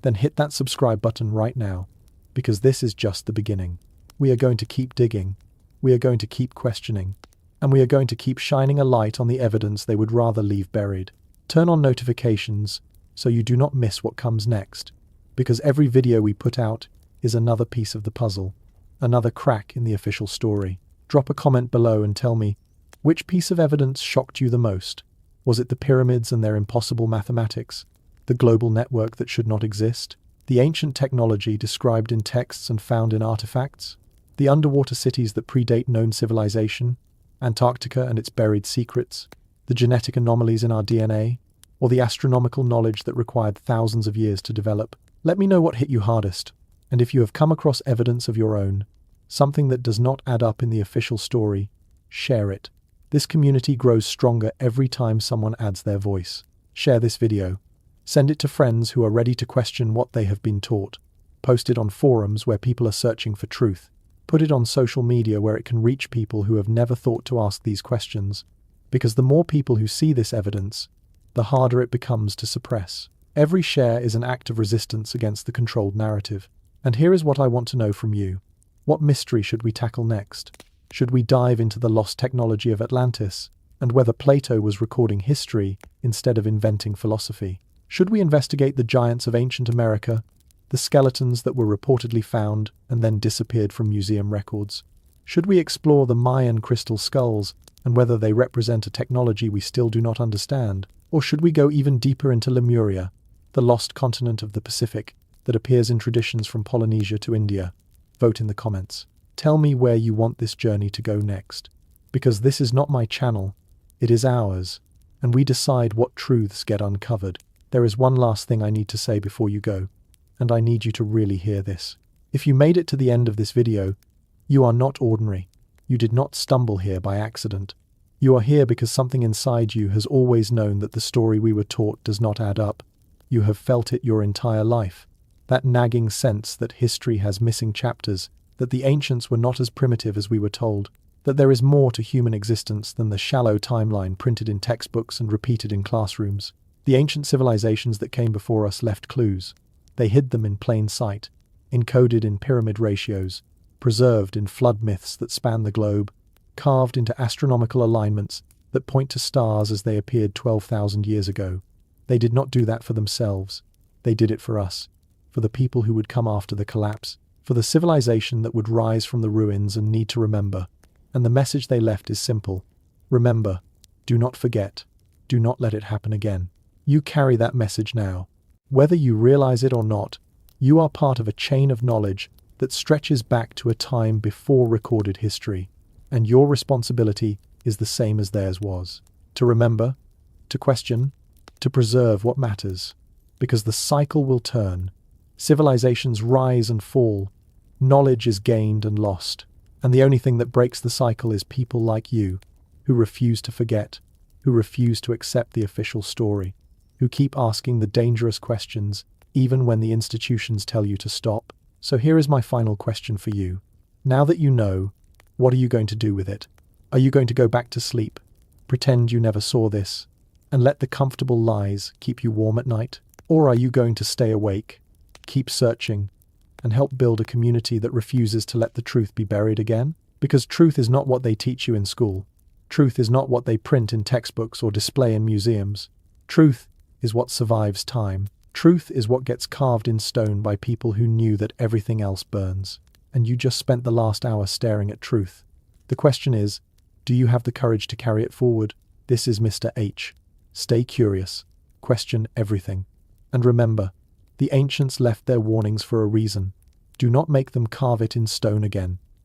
then hit that subscribe button right now, because this is just the beginning. We are going to keep digging, we are going to keep questioning, and we are going to keep shining a light on the evidence they would rather leave buried. Turn on notifications so you do not miss what comes next, because every video we put out is another piece of the puzzle, another crack in the official story. Drop a comment below and tell me, which piece of evidence shocked you the most? Was it the pyramids and their impossible mathematics? The global network that should not exist? The ancient technology described in texts and found in artifacts? The underwater cities that predate known civilization? Antarctica and its buried secrets? The genetic anomalies in our DNA? Or the astronomical knowledge that required thousands of years to develop? Let me know what hit you hardest. And if you have come across evidence of your own, something that does not add up in the official story, share it. This community grows stronger every time someone adds their voice. Share this video. Send it to friends who are ready to question what they have been taught. Post it on forums where people are searching for truth. Put it on social media where it can reach people who have never thought to ask these questions. Because the more people who see this evidence, the harder it becomes to suppress. Every share is an act of resistance against the controlled narrative. And here is what I want to know from you. What mystery should we tackle next? Should we dive into the lost technology of Atlantis, and whether Plato was recording history instead of inventing philosophy? Should we investigate the giants of ancient America, the skeletons that were reportedly found and then disappeared from museum records? Should we explore the Mayan crystal skulls and whether they represent a technology we still do not understand? Or should we go even deeper into Lemuria, the lost continent of the Pacific that appears in traditions from Polynesia to India? Vote in the comments. Tell me where you want this journey to go next. Because this is not my channel, it is ours, and we decide what truths get uncovered. There is one last thing I need to say before you go, and I need you to really hear this. If you made it to the end of this video, you are not ordinary. You did not stumble here by accident. You are here because something inside you has always known that the story we were taught does not add up. You have felt it your entire life. That nagging sense that history has missing chapters, that the ancients were not as primitive as we were told, that there is more to human existence than the shallow timeline printed in textbooks and repeated in classrooms. The ancient civilizations that came before us left clues. They hid them in plain sight, encoded in pyramid ratios, preserved in flood myths that span the globe, carved into astronomical alignments that point to stars as they appeared 12,000 years ago. They did not do that for themselves. They did it for us, for the people who would come after the collapse, for the civilization that would rise from the ruins and need to remember. And the message they left is simple. Remember, do not forget, do not let it happen again. You carry that message now. Whether you realize it or not, you are part of a chain of knowledge that stretches back to a time before recorded history, and your responsibility is the same as theirs was. To remember, to question, to preserve what matters, because the cycle will turn. Civilizations rise and fall. Knowledge is gained and lost. And the only thing that breaks the cycle is people like you, who refuse to forget, who refuse to accept the official story, who keep asking the dangerous questions even when the institutions tell you to stop. So here is my final question for you. Now that you know, what are you going to do with it? Are you going to go back to sleep, pretend you never saw this, and let the comfortable lies keep you warm at night? Or are you going to stay awake, keep searching, and help build a community that refuses to let the truth be buried again? Because truth is not what they teach you in school. Truth is not what they print in textbooks or display in museums. Truth is what survives time. Truth is what gets carved in stone by people who knew that everything else burns. And you just spent the last hour staring at truth. The question is, do you have the courage to carry it forward? This is Mr. H. Stay curious. Question everything. And remember, the ancients left their warnings for a reason. Do not make them carve it in stone again.